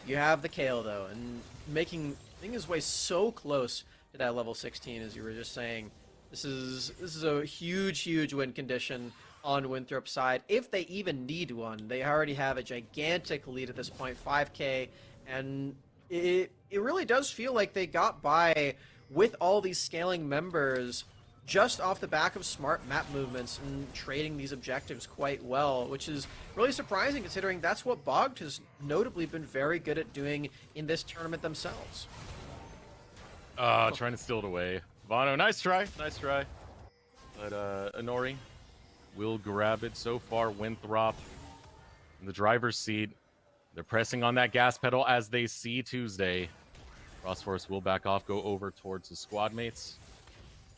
You have the Kale, though, and making his way so close to that level 16, as you were just saying. This is a huge win condition on Winthrop's side. If they even need one, they already have a gigantic lead at this point, 5k, and it really does feel like they got by with all these scaling members just off the back of smart map movements and trading these objectives quite well, which is really surprising considering that's what Bogged has notably been very good at doing in this tournament themselves. Trying to steal it away. Vano, nice try. But Inori will grab it. So far, Winthrop in the driver's seat. They're pressing on that gas pedal as they see Tuesday. Frostforce will back off, go over towards his squad mates.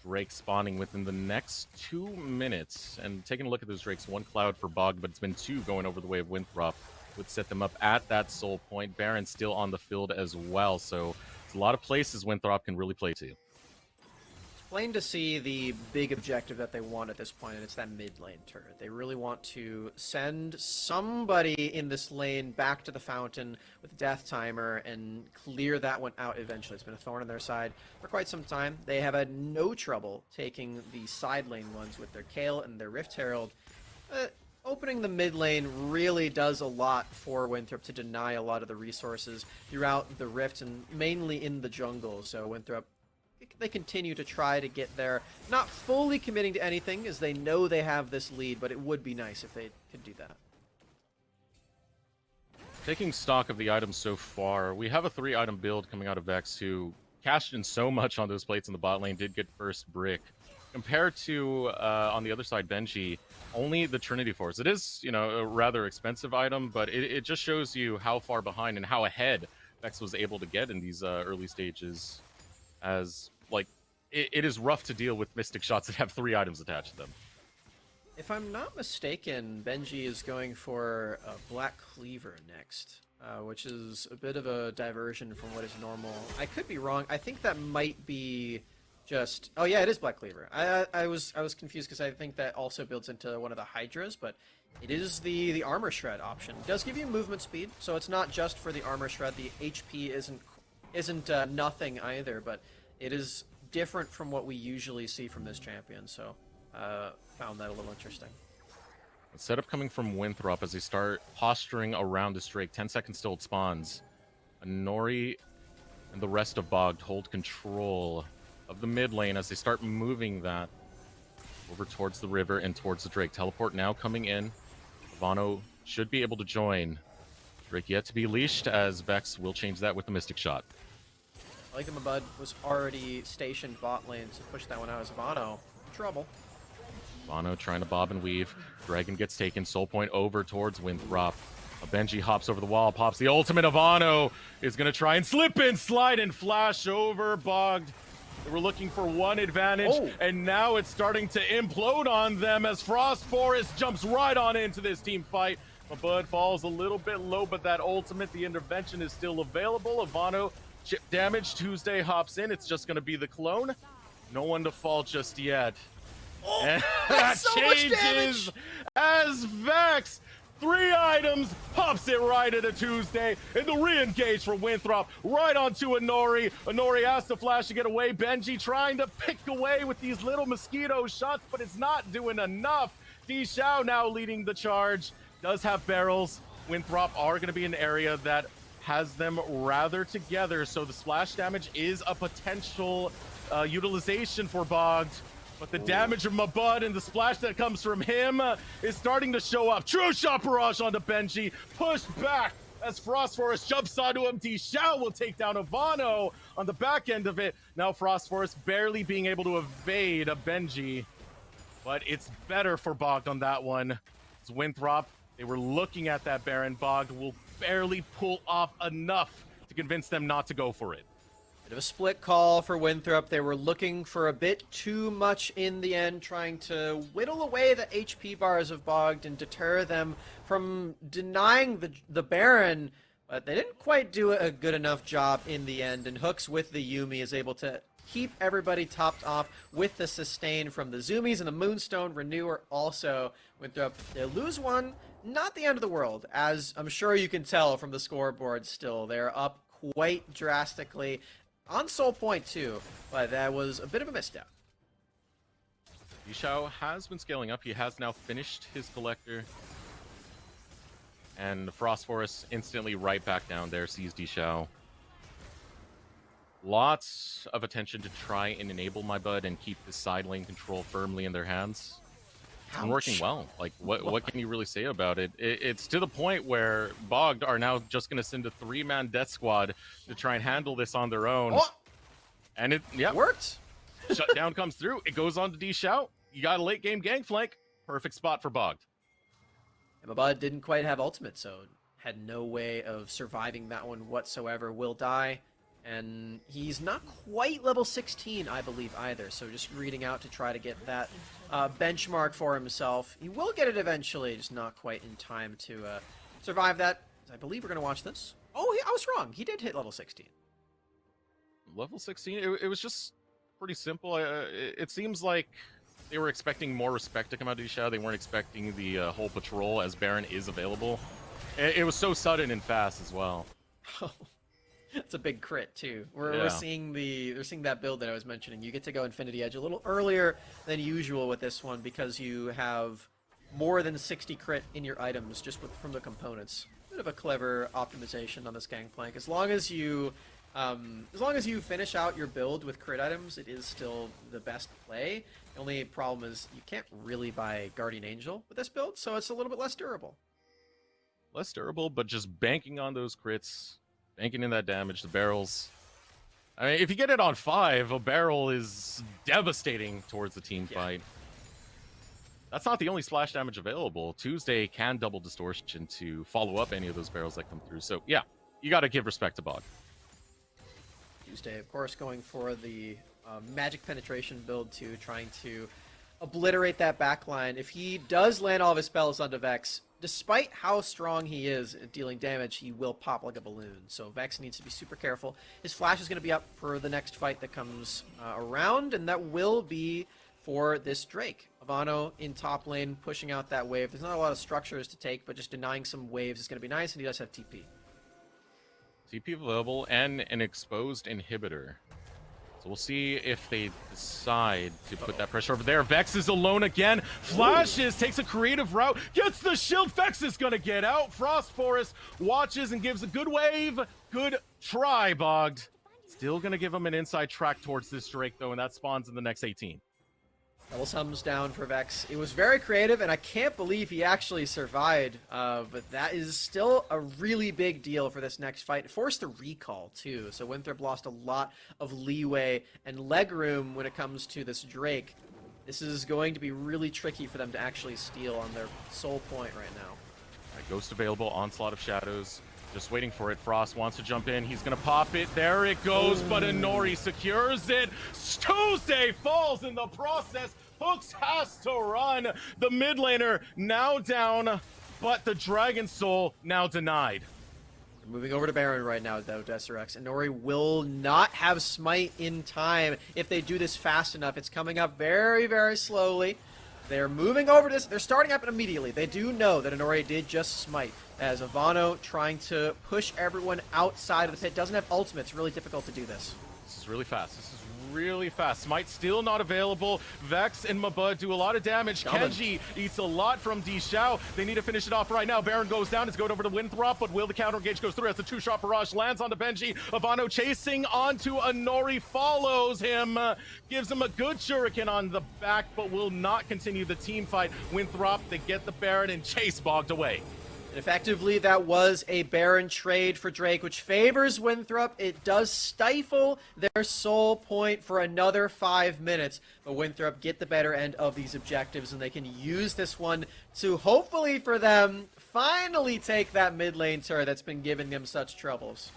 Drake spawning within the next 2 minutes. And taking a look at those Drakes, 1 cloud for Bogged, but it's been 2 going over the way of Winthrop. Would set them up at that soul point. Baron still on the field as well, so a lot of places Winthrop can really play to. It's plain to see the big objective that they want at this point, and it's that mid lane turret. They really want to send somebody in this lane back to the fountain with Death Timer and clear that one out eventually. It's been a thorn in their side for quite some time. They have had no trouble taking the side lane ones with their Kale and their Rift Herald. Opening the mid lane really does a lot for Winthrop to deny a lot of the resources throughout the Rift and mainly in the jungle. So Winthrop, they continue to try to get there, not fully committing to anything as they know they have this lead, but it would be nice if they could do that. Taking stock of the items so far, we have a 3-item build coming out of Vex who cashed in so much on those plates in the bot lane, did get first brick. Compared to, on the other side, Benji, only the Trinity Force. It is, a rather expensive item, but it just shows you how far behind and how ahead Vex was able to get in these early stages. As, it is rough to deal with Mystic shots that have 3 items attached to them. If I'm not mistaken, Benji is going for a Black Cleaver next, which is a bit of a diversion from what is normal. I could be wrong. I think that might be just... Oh yeah, it is Black Cleaver. I was confused because I think that also builds into one of the Hydras, but it is the Armor Shred option. It does give you movement speed, so it's not just for the Armor Shred. The HP isn't nothing either, but it is different from what we usually see from this champion, so found that a little interesting. Setup coming from Winthrop as they start posturing around this Drake. 10 seconds till it spawns. Nori and the rest of Bogged hold control of the mid lane as they start moving that over towards the river and towards the Drake. Teleport now coming in. Vano should be able to join. Drake yet to be leashed as Vex will change that with the Mystic Shot. I like that Mabud was already stationed bot lane to push that one out as Vano. Trouble. Vano trying to bob and weave. Dragon gets taken. Soul point over towards Winthrop. A Benji hops over the wall, pops the ultimate. Vano is going to try and slip in, slide, and flash over Bogged. They were looking for one advantage, and now it's starting to implode on them as Frost Forest jumps right on into this team fight. Mabud falls a little bit low, but that ultimate, the intervention is still available. Vano chip damage. Tuesday hops in. It's just going to be the clone. No one to fall just yet. And that so changes as Vex, 3 items, pops it right into Tuesday, and the re-engage for Winthrop, right onto Inori. Inori has to flash to get away. Benji trying to pick away with these little mosquito shots, but it's not doing enough. Dishao now leading the charge, does have barrels. Winthrop are going to be an area that has them rather together, so the splash damage is a potential utilization for Bogged. But the damage of Mabud and the splash that comes from him is starting to show up. True shot barrage onto Benji, pushed back as Frost Forest jumps onto him. Dishao will take down Ivano on the back end of it. Now Frost Forest barely being able to evade a Benji, but it's better for Bogged on that one. It's Winthrop. They were looking at that Baron. Bogged will barely pull off enough to convince them not to go for it. Bit of a split call for Winthrop. They were looking for a bit too much in the end, trying to whittle away the HP bars of Bogged and deter them from denying the Baron, but they didn't quite do a good enough job in the end, and Hooks with the Yuumi is able to keep everybody topped off with the sustain from the Zoomies, and the Moonstone Renewer also. Winthrop, they lose one, not the end of the world, as I'm sure you can tell from the scoreboard still. They're up quite drastically. On Soul Point too, but that was a bit of a misstep. Dishao has been scaling up. He has now finished his collector. And Frost Forest instantly right back down there, sees Dishao. Lots of attention to try and enable my bud and keep this side lane control firmly in their hands. It's been working well. Like, what can you really say about it? It's to the point where Bogged are now just going to send a 3-man death squad to try and handle this on their own. Oh! And it Worked. Shutdown comes through. It goes on to Dishao. You got a late game gangplank. Perfect spot for Bogged. And Mabud didn't quite have ultimate, so had no way of surviving that one whatsoever. Will die. And he's not quite level 16, I believe, either. So just reading out to try to get that benchmark for himself. He will get it eventually, just not quite in time to survive that. I believe we're going to watch this. Oh, I was wrong. He did hit level 16. Level 16? It was just pretty simple. It seems like they were expecting more respect to come out of Dishao. They weren't expecting the whole patrol, as Baron is available. It was so sudden and fast as well. It's a big crit too. We're seeing that build that I was mentioning. You get to go Infinity Edge a little earlier than usual with this one because you have more than 60 crit in your items just from the components. Bit of a clever optimization on this Gangplank. As long as you finish out your build with crit items, it is still the best play. The only problem is you can't really buy Guardian Angel with this build, so it's a little bit less durable. Less durable, but just banking on those crits. Banking in that damage, the barrels. I mean, if you get it on 5, a barrel is devastating towards the team fight. That's not the only splash damage available. Tuesday can double distortion to follow up any of those barrels that come through. So, yeah, you got to give respect to Bogged. Tuesday, of course, going for the magic penetration build too, trying to obliterate that backline. If he does land all of his spells onto Vex, despite how strong he is at dealing damage, he will pop like a balloon. So Vex needs to be super careful. His flash is going to be up for the next fight that comes around, and that will be for this Drake. Ivano in top lane, pushing out that wave. There's not a lot of structures to take, but just denying some waves is going to be nice, and he does have TP. TP available and an exposed inhibitor. So we'll see if they decide to put that pressure over there. Vex is alone again. Flashes, takes a creative route, gets the shield. Vex is going to get out. Frost Forest watches and gives a good wave. Good try, Bogged. Still going to give him an inside track towards this Drake, though, and that spawns in the next 18. Double sums down for Vex. It was very creative, and I can't believe he actually survived. But that is still a really big deal for this next fight. It forced a recall, too. So Winthrop lost a lot of leeway and leg room when it comes to this Drake. This is going to be really tricky for them to actually steal on their Soul Point right now. Right, Ghost available, Onslaught of Shadows. Just waiting for it. Frost wants to jump in. He's going to pop it. There it goes, but Inori secures it. Tuesday falls in the process. Hooks has to run. The mid laner now down, but the Dragon Soul now denied. We're moving over to Baron right now, though, Deserex. Inori will not have Smite in time if they do this fast enough. It's coming up very, very slowly. They're moving over to this. They're starting up immediately. They do know that Inori did just Smite. As Ivano trying to push everyone outside of the pit. Doesn't have ultimate. It's really difficult to do this. This is really fast. This is really fast. Smite still not available. Vex and Mabud do a lot of damage. Kenji eats a lot from Dishao. They need to finish it off right now. Baron goes down. It's going over to Winthrop, but will the counter engage goes through as the two-shot barrage lands onto Benji. Ivano chasing onto Inori, follows him, gives him a good shuriken on the back, but will not continue the team fight. Winthrop, they get the Baron and chase Bogged away. And effectively, that was a Baron trade for Drake, which favors Winthrop. It does stifle their soul point for another 5 minutes. But Winthrop get the better end of these objectives, and they can use this one to, hopefully for them, finally take that mid lane turret that's been giving them such troubles.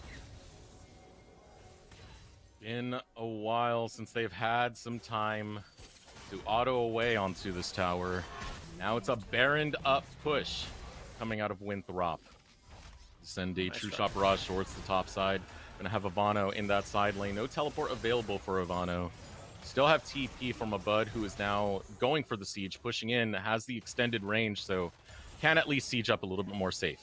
Been a while since they've had some time to auto away onto this tower. Now it's a Baroned up push coming out of Winthrop. Send a True Shot Barrage towards the top side. Gonna have Ivano in that side lane. No teleport available for Ivano. Still have TP from a Bud, who is now going for the siege, pushing in, has the extended range, so can at least siege up a little bit more safe.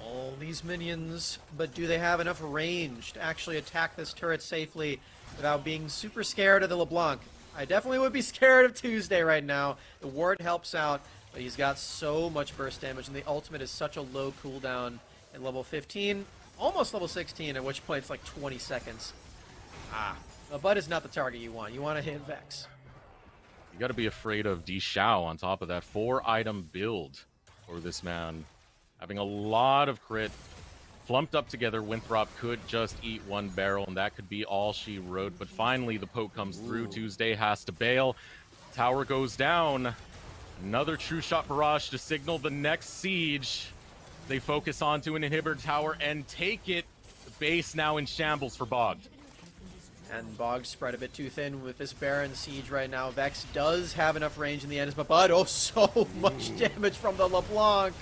All these minions, but do they have enough range to actually attack this turret safely without being super scared of the LeBlanc? I definitely would be scared of Tuesday right now. The ward helps out, but he's got so much burst damage, and the ultimate is such a low cooldown at level 15, almost level 16, at which point it's like 20 seconds. The Bud is not the target you want. You want to hit Vex. You gotta be afraid of D Shao on top of that 4-item build for this man. Having a lot of crit. Flumped up together, Winthrop could just eat one barrel, and that could be all she wrote. But finally, the poke comes through. Tuesday has to bail. Tower goes down. Another True Shot Barrage to signal the next siege. They focus onto an inhibitor tower and take it. The base now in shambles for Bogged. And Bogged spread a bit too thin with this Baron siege right now. Vex does have enough range in the end, but Bud, oh, so much damage from the LeBlanc.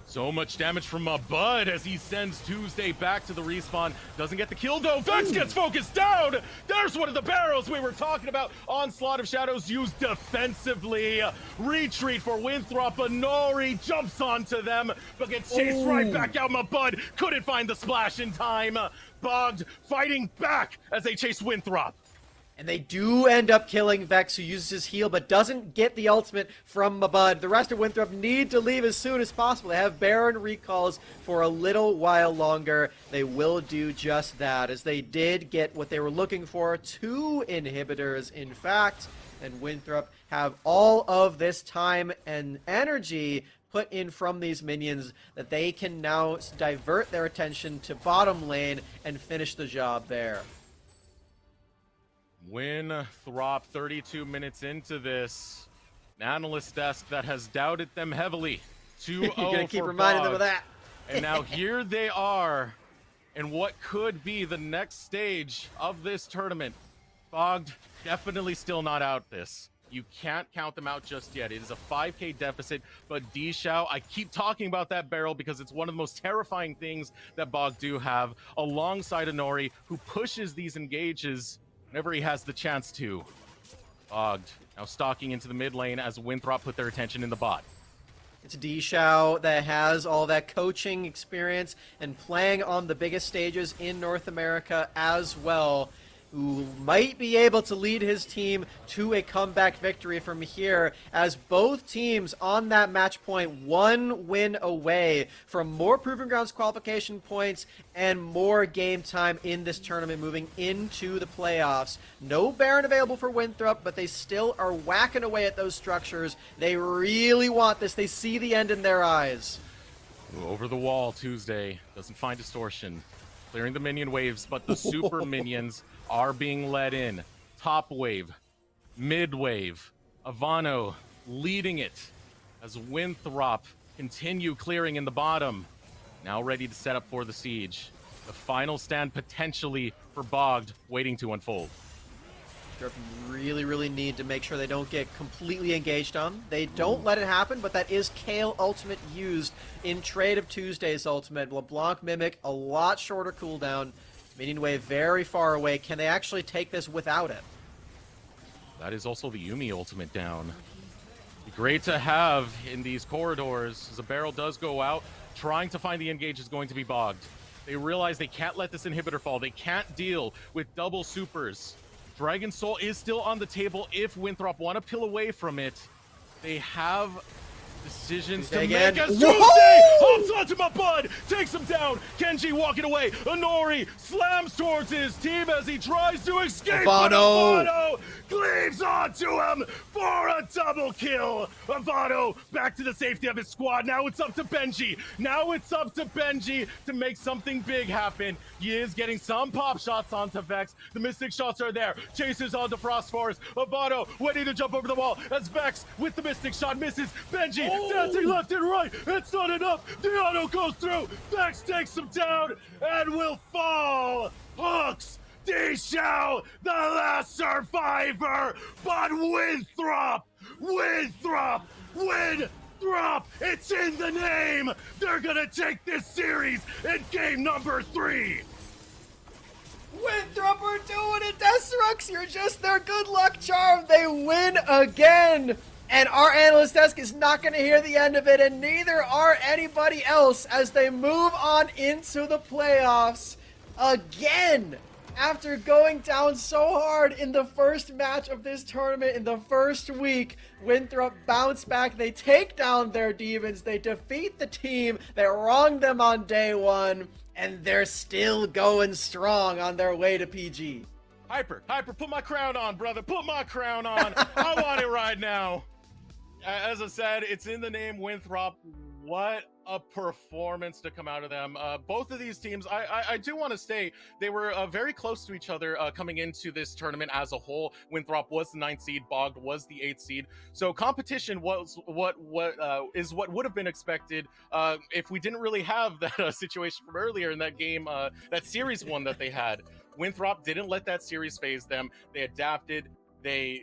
So much damage from a Bud as he sends Tuesday back to the respawn. Doesn't get the kill though. Vex gets focused down. There's one of the barrels we were talking about. Onslaught of Shadows used defensively. Retreat for Winthrop. Nori jumps onto them, but gets chased right back out. My Bud couldn't find the splash in time. Bogged fighting back as they chase Winthrop. And they do end up killing Vex, who uses his heal, but doesn't get the ultimate from Mabud. The rest of Winthrop need to leave as soon as possible. They have Baron recalls for a little while longer. They will do just that, as they did get what they were looking for, 2 inhibitors, in fact. And Winthrop have all of this time and energy put in from these minions that they can now divert their attention to bottom lane and finish the job there. Winthrop 32 minutes into this. An analyst desk that has doubted them heavily. 2-0 You're gonna keep for reminding them Bogged. of that. And now here they are in what could be the next stage of this tournament. Bogged definitely still not out this. You can't count them out just yet. It is a 5k deficit, but D Shao, I keep talking about that barrel because it's one of the most terrifying things that Bogged do have, alongside Nori, who pushes these engages whenever he has the chance to. Bogged now stalking into the mid lane as Winthrop put their attention in the bot. It's D Shao that has all that coaching experience and playing on the biggest stages in North America as well, who might be able to lead his team to a comeback victory from here, as both teams on that match point 1 win away from more Proving Grounds qualification points and more game time in this tournament moving into the playoffs. No Baron available for Winthrop, but they still are whacking away at those structures. They really want this. They see the end in their eyes. Over the wall, Tuesday doesn't find distortion. Clearing the minion waves, but the super minions are being led in. Top wave, mid wave, Ivano leading it as Winthrop continue clearing in the bottom. Now ready to set up for the siege. The final stand potentially for Bogged waiting to unfold. Really need to make sure they don't get completely engaged on. They don't let it happen, but that is Kale ultimate used in trade of Tuesday's ultimate. LeBlanc Mimic, a lot shorter cooldown. Minion wave very far away. Can they actually take this without it? That is also the Yuumi ultimate down. Great to have in these corridors as a barrel does go out. Trying to find the engage is going to be Bogged. They realize they can't let this inhibitor fall. They can't deal with double supers. Dragon Soul is still on the table if Winthrop want to peel away from it. They have Decisions Tuesday to again. make as Whoa! Tuesday hops onto my bud, takes him down. Kenji walking away. Inori slams towards his team as he tries to escape. But Avano! Avano cleaves onto him for a double kill. Avano back to the safety of his squad. Now it's up to Benji. To make something big happen. He is getting some pop shots onto Vex. The Mystic shots are there. Chases onto Frost Forest. Avano waiting to jump over the wall as Vex with the Mystic shot misses. Benji dancing left and right. It's not enough. The auto goes through. Vex takes him down and will fall. Hooks Dishao, the last survivor. But Winthrop, it's in the name. They're gonna take this series in game number 3. Winthrop are doing it! Destructs, you're just their good luck charm! They win again! And our analyst desk is not going to hear the end of it, and neither are anybody else as they move on into the playoffs again! After going down so hard in the first match of this tournament in the first week, Winthrop bounce back, they take down their demons, they defeat the team that wronged them on day 1, and they're still going strong on their way to PG. Hyper, put my crown on, brother. Put my crown on. I want it right now. As I said, it's in the name Winthrop. What a performance to come out of them. Both of these teams, I do want to say, they were very close to each other coming into this tournament as a whole. Winthrop was the 9th seed, Bogged was the 8th seed. So competition was what would have been expected if we didn't really have that situation from earlier in that game, that series 1 that they had. Winthrop didn't let that series phase them. They adapted. They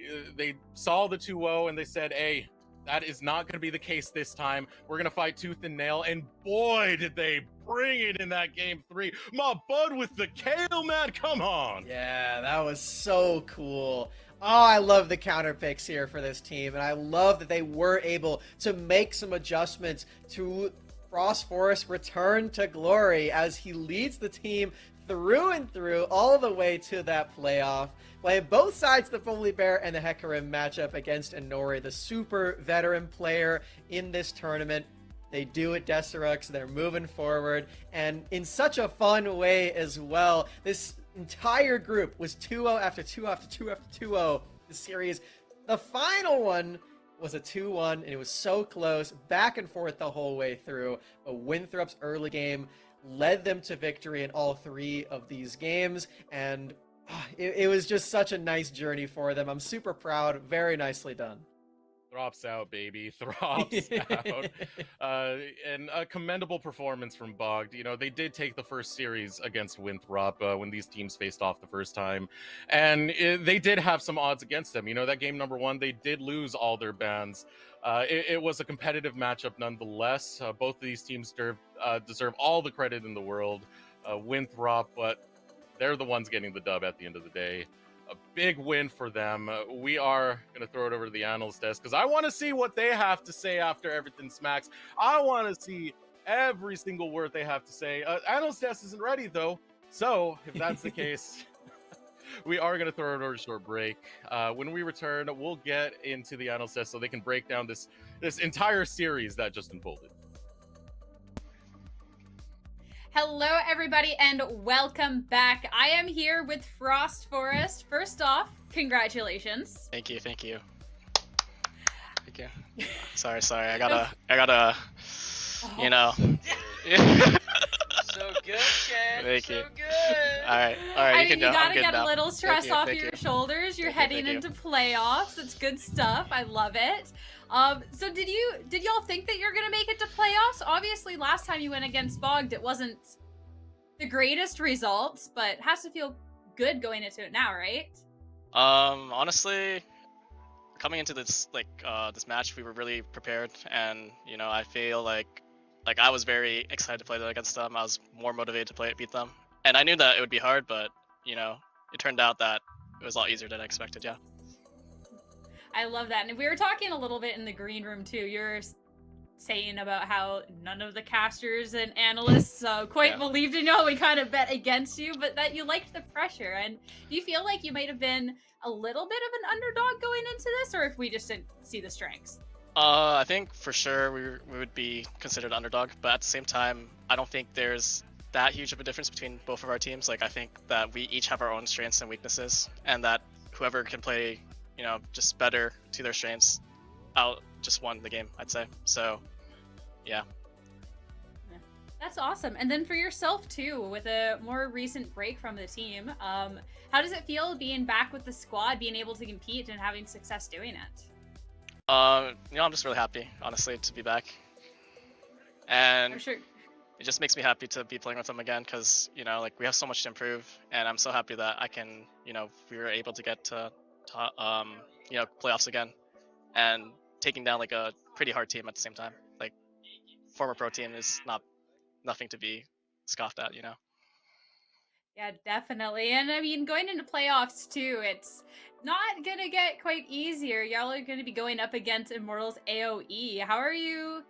saw the 2-0 and they said, hey, that is not going to be the case this time. We're going to fight tooth and nail. And boy, did they bring it in that game 3. My bud with the kale, man. Come on. Yeah, that was so cool. Oh, I love the counter picks here for this team. And I love that they were able to make some adjustments to Frost Forest return to glory as he leads the team through and through all the way to that playoff. Playing both sides, the Foley Bear and the Hecarim matchup against Inori, the super veteran player in this tournament. They do it, Desterux. They're moving forward, and in such a fun way as well. This entire group was 2-0 after 2 after 2 after 2-0. The series, the final one was a 2-1, and it was so close, back and forth the whole way through. But Winthrop's early game led them to victory in all 3 of these games, and it was just such a nice journey for them. I'm super proud. Very nicely done. Throps out, baby. Throps out. And a commendable performance from Bogged. You know, they did take the first series against Winthrop when these teams faced off the first time. And they did have some odds against them. You know, that game number 1, they did lose all their bans. It was a competitive matchup nonetheless. Both of these teams deserve all the credit in the world. Winthrop, but they're the ones getting the dub at the end of the day. A big win for them. We are going to throw it over to the analyst desk because I want to see what they have to say after everything smacks. I want to see every single word they have to say. Analyst desk isn't ready, though. So, if that's the case, we are going to throw it over a short break. When we return, we'll get into the analyst desk so they can break down this entire series that just unfolded. Hello, everybody, and welcome back. I am here with Frost Forest. First off, congratulations. Thank you. Sorry. I gotta, you know. So good, Ken. Thank so you. good. All right. I mean, You you gotta can get go. a little stress off Thank your you. shoulders. You're Thank you, heading thank you. into playoffs. It's good stuff. I love it. So did y'all think that you're gonna make it to playoffs? Obviously, last time you went against Bogged, it wasn't the greatest results, but it has to feel good going into it now, right? Honestly, coming into this this match, we were really prepared, and you know, I feel like I was very excited to play against them. I was more motivated to beat them, and I knew that it would be hard, but you know, it turned out that it was a lot easier than I expected. Yeah. I love that. And we were talking a little bit in the green room too. You're saying about how none of the casters and analysts quite believed in you. We kind of bet against you, but that you liked the pressure. And do you feel like you might have been a little bit of an underdog going into this, or if we just didn't see the strengths? I think for sure we would be considered underdog, but at the same time, I don't think there's that huge of a difference between both of our teams. Like I think that we each have our own strengths and weaknesses, and that whoever can play, just better to their strengths, out just won the game, I'd say. So, yeah. That's awesome. And then for yourself too, with a more recent break from the team, how does it feel being back with the squad, being able to compete and having success doing it? I'm just really happy, honestly, to be back. And I'm sure. it just makes me happy to be playing with them again because, like we have so much to improve, and I'm so happy that I can, we were able to get to playoffs again and taking down like a pretty hard team at the same time. Like former pro team is nothing to be scoffed at, Yeah, definitely. And I mean, going into playoffs too, it's not gonna get quite easier. Y'all are gonna be going up against Immortals AOE. How are you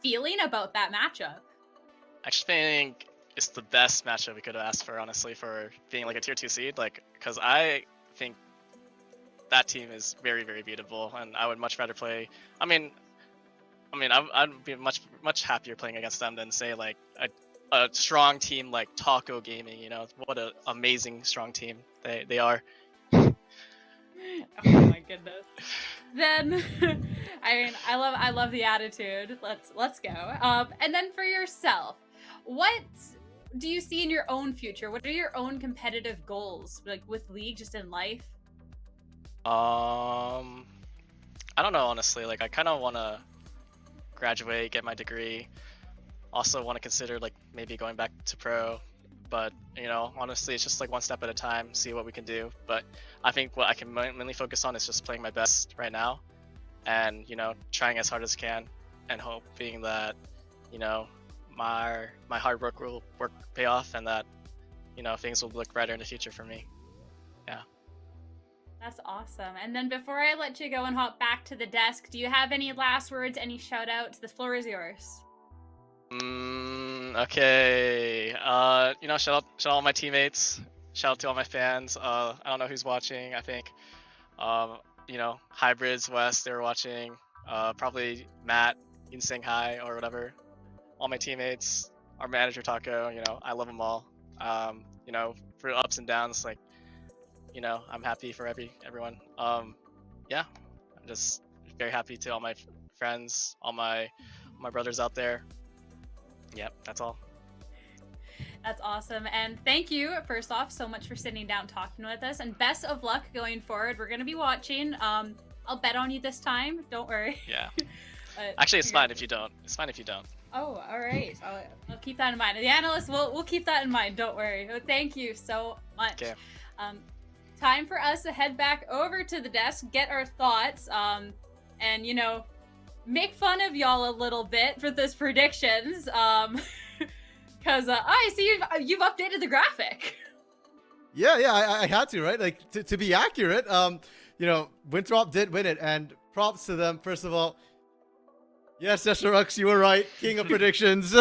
feeling about that matchup? I actually think it's the best matchup we could have asked for, honestly, for being like a tier 2 seed. Like, because I think that team is very, very beatable, and I would much rather play. I'd be much happier playing against them than say like a strong team like Taco Gaming. What an amazing strong team they are. Oh my goodness. Then I love the attitude. Let's go. And then for yourself, what do you see in your own future? What are your own competitive goals, like with League, just in life? I don't know, honestly. Like I kind of want to graduate, get my degree. Also want to consider like maybe going back to pro, but honestly it's just like one step at a time, see what we can do. But I think what I can mainly focus on is just playing my best right now, and trying as hard as I can, and hoping that my hard work will pay off, and that things will look brighter in the future for me. Yeah. That's awesome. And then before I let you go and hop back to the desk, do you have any last words, any shout outs? The floor is yours. Okay. Shout out all my teammates. Shout out to all my fans. I don't know who's watching. I think, Hybrids West, they were watching. Probably Matt in Shanghai or whatever. All my teammates, our manager Taco. I love them all. For ups and downs, like, I'm happy for everyone. Yeah, I'm just very happy to all my friends, all my brothers out there. Yep, that's all. That's awesome. And thank you, first off, so much for sitting down talking with us. And best of luck going forward. We're going to be watching. I'll bet on you this time. Don't worry. Yeah. Actually, it's fine if you don't. It's fine if you don't. Oh, all right. I'll keep that in mind. The analysts, we'll keep that in mind. Don't worry. Thank you so much. Okay. Time for us to head back over to the desk, get our thoughts, and make fun of y'all a little bit for those predictions, because I see you've updated the graphic. Yeah, I had to, right? Like to be accurate. Winthrop did win it, and props to them. First of all, yes, Destrux, you were right, king of predictions.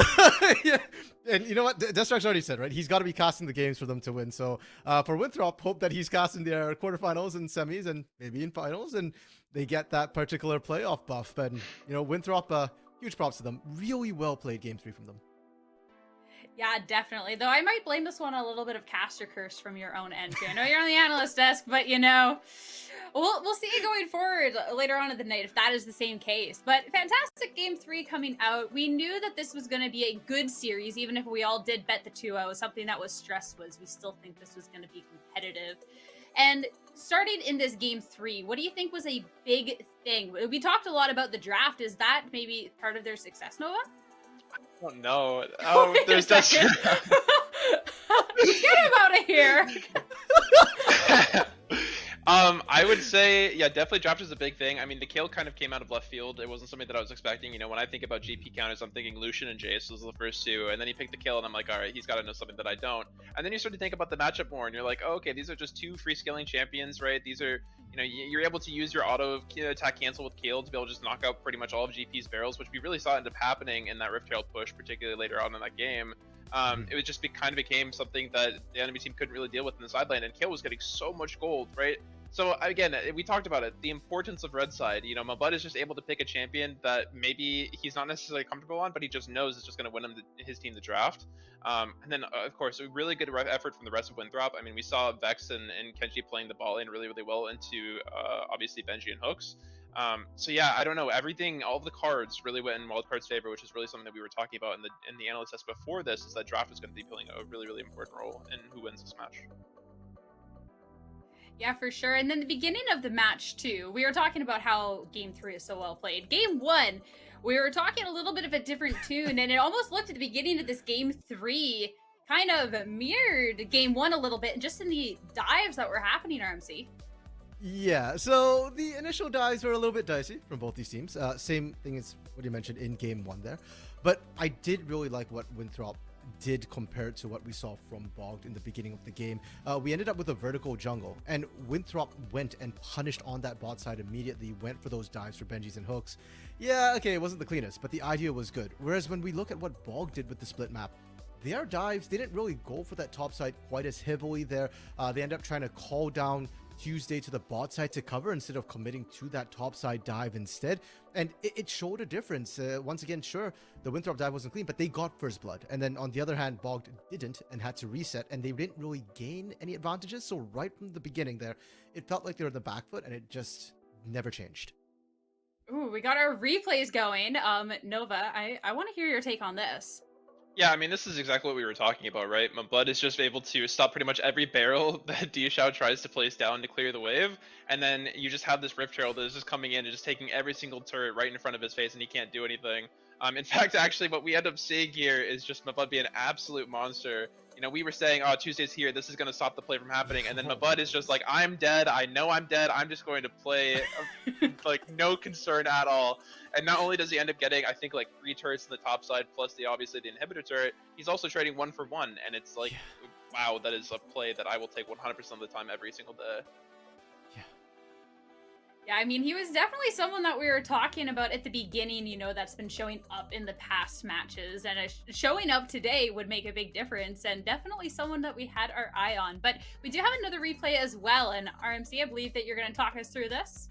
Yeah. And you know what? Destrux already said, right? He's got to be casting the games for them to win. So for Winthrop, hope that he's casting their quarterfinals and semis and maybe in finals, and they get that particular playoff buff. But Winthrop, huge props to them. Really well played game 3 from them. Yeah, definitely. Though I might blame this one a little bit of caster curse from your own end too. I know you're on the analyst desk, but we'll see you going forward later on in the night if that is the same case. But fantastic game 3 coming out. We knew that this was going to be a good series, even if we all did bet the 2-0. Something that was stressed was we still think this was going to be competitive. And starting in this game 3, what do you think was a big thing? We talked a lot about the draft. Is that maybe part of their success, Nova? Oh no! Oh, there's that. Get him out of here! I would say, yeah, definitely draft is a big thing. I mean, the kill kind of came out of left field. It wasn't something that I was expecting. When I think about GP counters, I'm thinking Lucian and Jace. Those are the first two. And then he picked the kill, and I'm like, all right, he's got to know something that I don't. And then you start to think about the matchup more, and you're like, oh, okay, these are just 2 free scaling champions, right? These are, you're able to use your auto attack cancel with Kale to be able to just knock out pretty much all of GP's barrels, which we really saw end up happening in that Rift Herald push, particularly later on in that game. It would just kind of became something that the enemy team couldn't really deal with in the side lane, and Kale was getting so much gold, right? So again, we talked about it. The importance of red side. You know, Mabud is just able to pick a champion that maybe he's not necessarily comfortable on, but he just knows it's just going to win his team the draft. And then of course, a really good effort from the rest of Winthrop. I mean, we saw Vex and Kenji playing the ball lane really, really well into obviously Benji and Hooks. So yeah, I don't know. Everything, all of the cards really went in Wildcard's favor, which is really something that we were talking about in the analyst test before this. Is that draft is going to be playing a really, really important role in who wins this match. Yeah, for sure. And then the beginning of the match, too, we were talking about how Game 3 is so well played. Game 1, we were talking a little bit of a different tune, and it almost looked at the beginning of this Game 3 kind of mirrored Game 1 a little bit, just in the dives that were happening, RMC. Yeah, so the initial dives were a little bit dicey from both these teams. Same thing as what you mentioned in Game 1 there. But I did really like what Winthrop did compared to what we saw from Bogged in the beginning of the game. We ended up with a vertical jungle, and Winthrop went and punished on that bot side immediately, went for those dives for Benjis and Hooks. Yeah, okay, it wasn't the cleanest, but the idea was good. Whereas when we look at what Bogged did with the split map, their dives, they didn't really go for that top side quite as heavily there. They end up trying to call down Tuesday to the bot side to cover instead of committing to that top side dive instead. And it showed a difference. Once again, sure, the Winthrop dive wasn't clean, but they got first blood. And then on the other hand, Bogged didn't and had to reset, and they didn't really gain any advantages. So right from the beginning there, it felt like they were on the back foot, and it just never changed. Ooh, we got our replays going. Nova, I want to hear your take on this. Yeah, I mean, this is exactly what we were talking about, right? Mabud is just able to stop pretty much every barrel that Diashao tries to place down to clear the wave, and then you just have this Rift Herald that is just coming in and just taking every single turret right in front of his face, and he can't do anything. In fact, actually, what we end up seeing here is just Mabud be an absolute monster. You know, we were saying, oh, Tuesday's here, this is going to stop the play from happening, and then Mabud is just like, I'm dead, I know I'm dead, I'm just going to play, like, no concern at all. And not only does he end up getting, I think, like 3 turrets in the top side, plus obviously the inhibitor turret, he's also trading 1 for 1, and it's like, wow, that is a play that I will take 100% of the time every single day. Yeah, I mean, he was definitely someone that we were talking about at the beginning, you know, that's been showing up in the past matches, and showing up today would make a big difference, and definitely someone that we had our eye on. But we do have another replay as well, and RMC, I believe that you're going to talk us through this.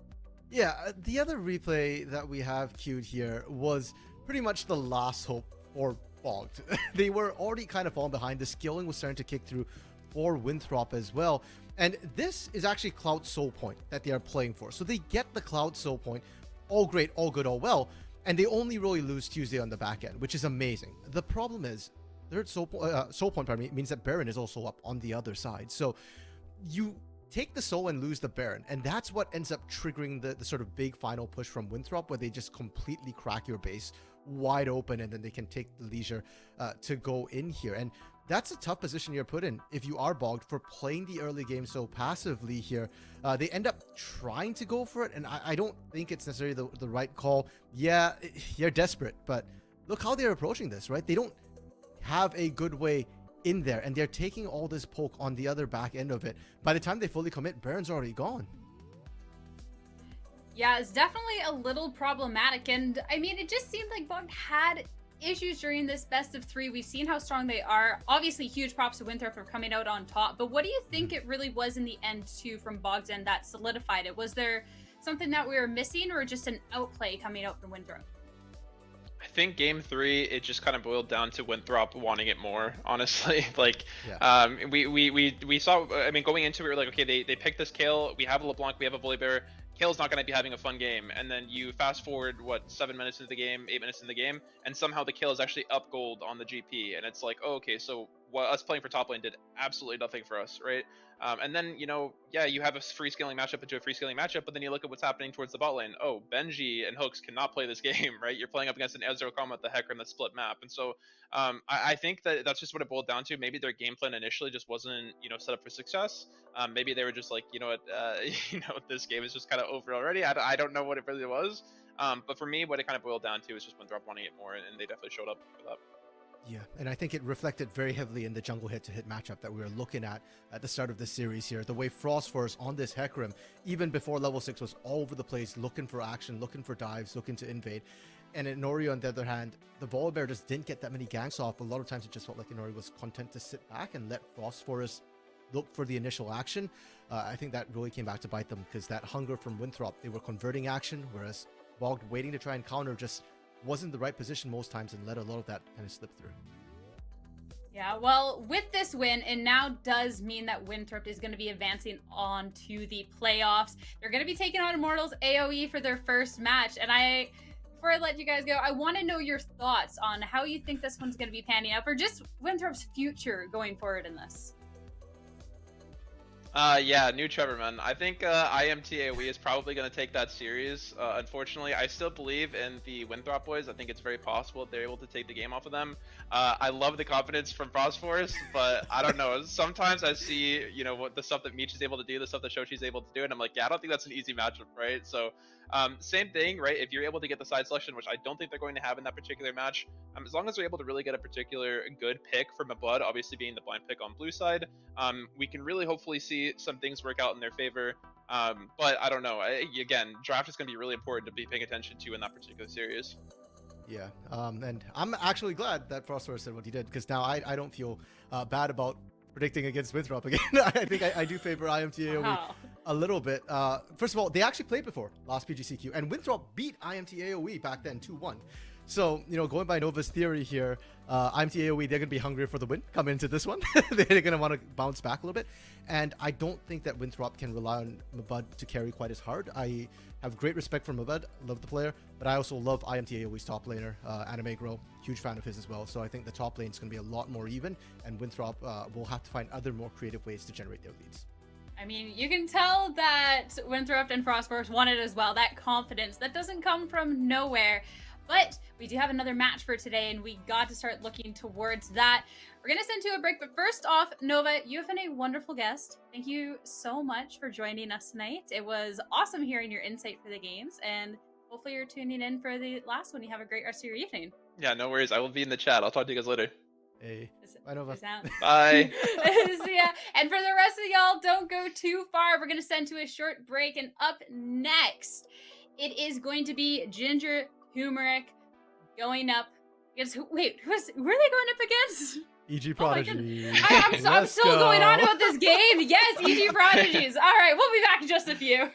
Yeah, the other replay that we have queued here was pretty much the last hope for Bogged. They were already kind of falling behind. The scaling was starting to kick through for Winthrop as well. And this is actually Cloud Soul Point that they are playing for. So they get the Cloud Soul Point. All great, all good, all well. And they only really lose Tuesday on the back end, which is amazing. The problem is, third Soul Point means that Baron is also up on the other side. So you take the Soul and lose the Baron. And that's what ends up triggering the sort of big final push from Winthrop, where they just completely crack your base wide open, and then they can take the leisure to go in here. And that's a tough position you're put in if you are Bogged for playing the early game so passively here. They end up trying to go for it, and I don't think it's necessarily the right call. Yeah, you're desperate, but look how they're approaching this, right? They don't have a good way in there, and they're taking all this poke on the other back end of it. By the time they fully commit, Baron's already gone. Yeah, it's definitely a little problematic, and I mean, it just seemed like Bogged had issues during this best of 3. We've seen how strong they are. Obviously, huge props to Winthrop for coming out on top, but what do you think it really was in the end too from Bogged's end that solidified it? Was there something that we were missing, or just an outplay coming out from Winthrop? I think game 3, it just kind of boiled down to Winthrop wanting it more, honestly. Like, Yeah. We saw, I mean, going into it, we were like, okay, they picked this Kale, we have a LeBlanc, we have a Volibear, Kale's not going to be having a fun game. And then you fast forward, 7 minutes into the game, 8 minutes in the game, and somehow the Kale is actually up gold on the GP. And it's like, oh, okay, so us playing for top lane did absolutely nothing for us, right? And then, you know, yeah, you have a free scaling matchup into a free scaling matchup, but then you look at what's happening towards the bot lane. Oh, Benji and Hooks cannot play this game, right? You're playing up against an Ezreal combo with the Hecarim that split map. And so I think that's just what it boiled down to. Maybe their game plan initially just wasn't, you know, set up for success. Maybe they were just like, you know what, this game is just kind of over already. I don't know what it really was. But for me, what it kind of boiled down to is just Winthrop wanting it more, and they definitely showed up for that. Yeah, and I think it reflected very heavily in the jungle hit-to-hit matchup that we were looking at the start of the series here. The way Frost Force on this Hecarim, even before level 6, was all over the place, looking for action, looking for dives, looking to invade. And Inori, on the other hand, the Volibear just didn't get that many ganks off. A lot of times it just felt like Inori was content to sit back and let Frost Force look for the initial action, I think that really came back to bite them, because that hunger from Winthrop, they were converting action, whereas Bogged waiting to try and counter just wasn't the right position most times and let a lot of that kind of slip through. Yeah, well, with this win, it now does mean that Winthrop is going to be advancing on to the playoffs. They're going to be taking on Immortals AoE for their first match. And before I let you guys go, I want to know your thoughts on how you think this one's going to be panning out, or just Winthrop's future going forward in this. Yeah, new Trevor, man. I think IMT is probably going to take that series. Unfortunately, I still believe in the Winthrop boys. I think it's very possible that they're able to take the game off of them. I love the confidence from Frost Force, but I don't know. Sometimes I see, what the stuff that Meech is able to do, the stuff that Shoshi's able to do, and I'm like, yeah, I don't think that's an easy matchup, right? So, same thing, right? If you're able to get the side selection, which I don't think they're going to have in that particular match, as long as they're able to really get a particular good pick from a Blood, obviously being the blind pick on blue side, we can really hopefully see some things work out in their favor. But I don't know. Again, draft is going to be really important to be paying attention to in that particular series. Yeah, and I'm actually glad that Frostware said what he did, because now I don't feel bad about predicting against Winthrop again. I think I do favor IMT AoE a little bit. First of all, they actually played before last PGCQ, and Winthrop beat IMT AoE back then 2-1. So, going by Nova's theory here, IMT AoE, they're going to be hungry for the win coming into this one. They're going to want to bounce back a little bit. And I don't think that Winthrop can rely on Mabud to carry quite as hard. I have great respect for Mabud, love the player, but I also love IMT AoE's top laner, Anime Grow, huge fan of his as well. So I think the top lane is going to be a lot more even, and Winthrop will have to find other more creative ways to generate their leads. I mean, you can tell that Winthrop and Frostforce won it as well. That confidence, that doesn't come from nowhere. But we do have another match for today, and we got to start looking towards that. We're going to send to a break, but first off, Nova, you have been a wonderful guest. Thank you so much for joining us tonight. It was awesome hearing your insight for the games, and hopefully you're tuning in for the last one. You have a great rest of your evening. Yeah, no worries. I will be in the chat. I'll talk to you guys later. Hey, bye, Nova. Bye. Yeah, and for the rest of y'all, don't go too far. We're going to send to a short break, and up next, it is going to be Ginger Humeric going up against who are they going up against? EG Prodigy. I'm still going on about this game. Yes, EG Prodigies. All right, we'll be back in just a few.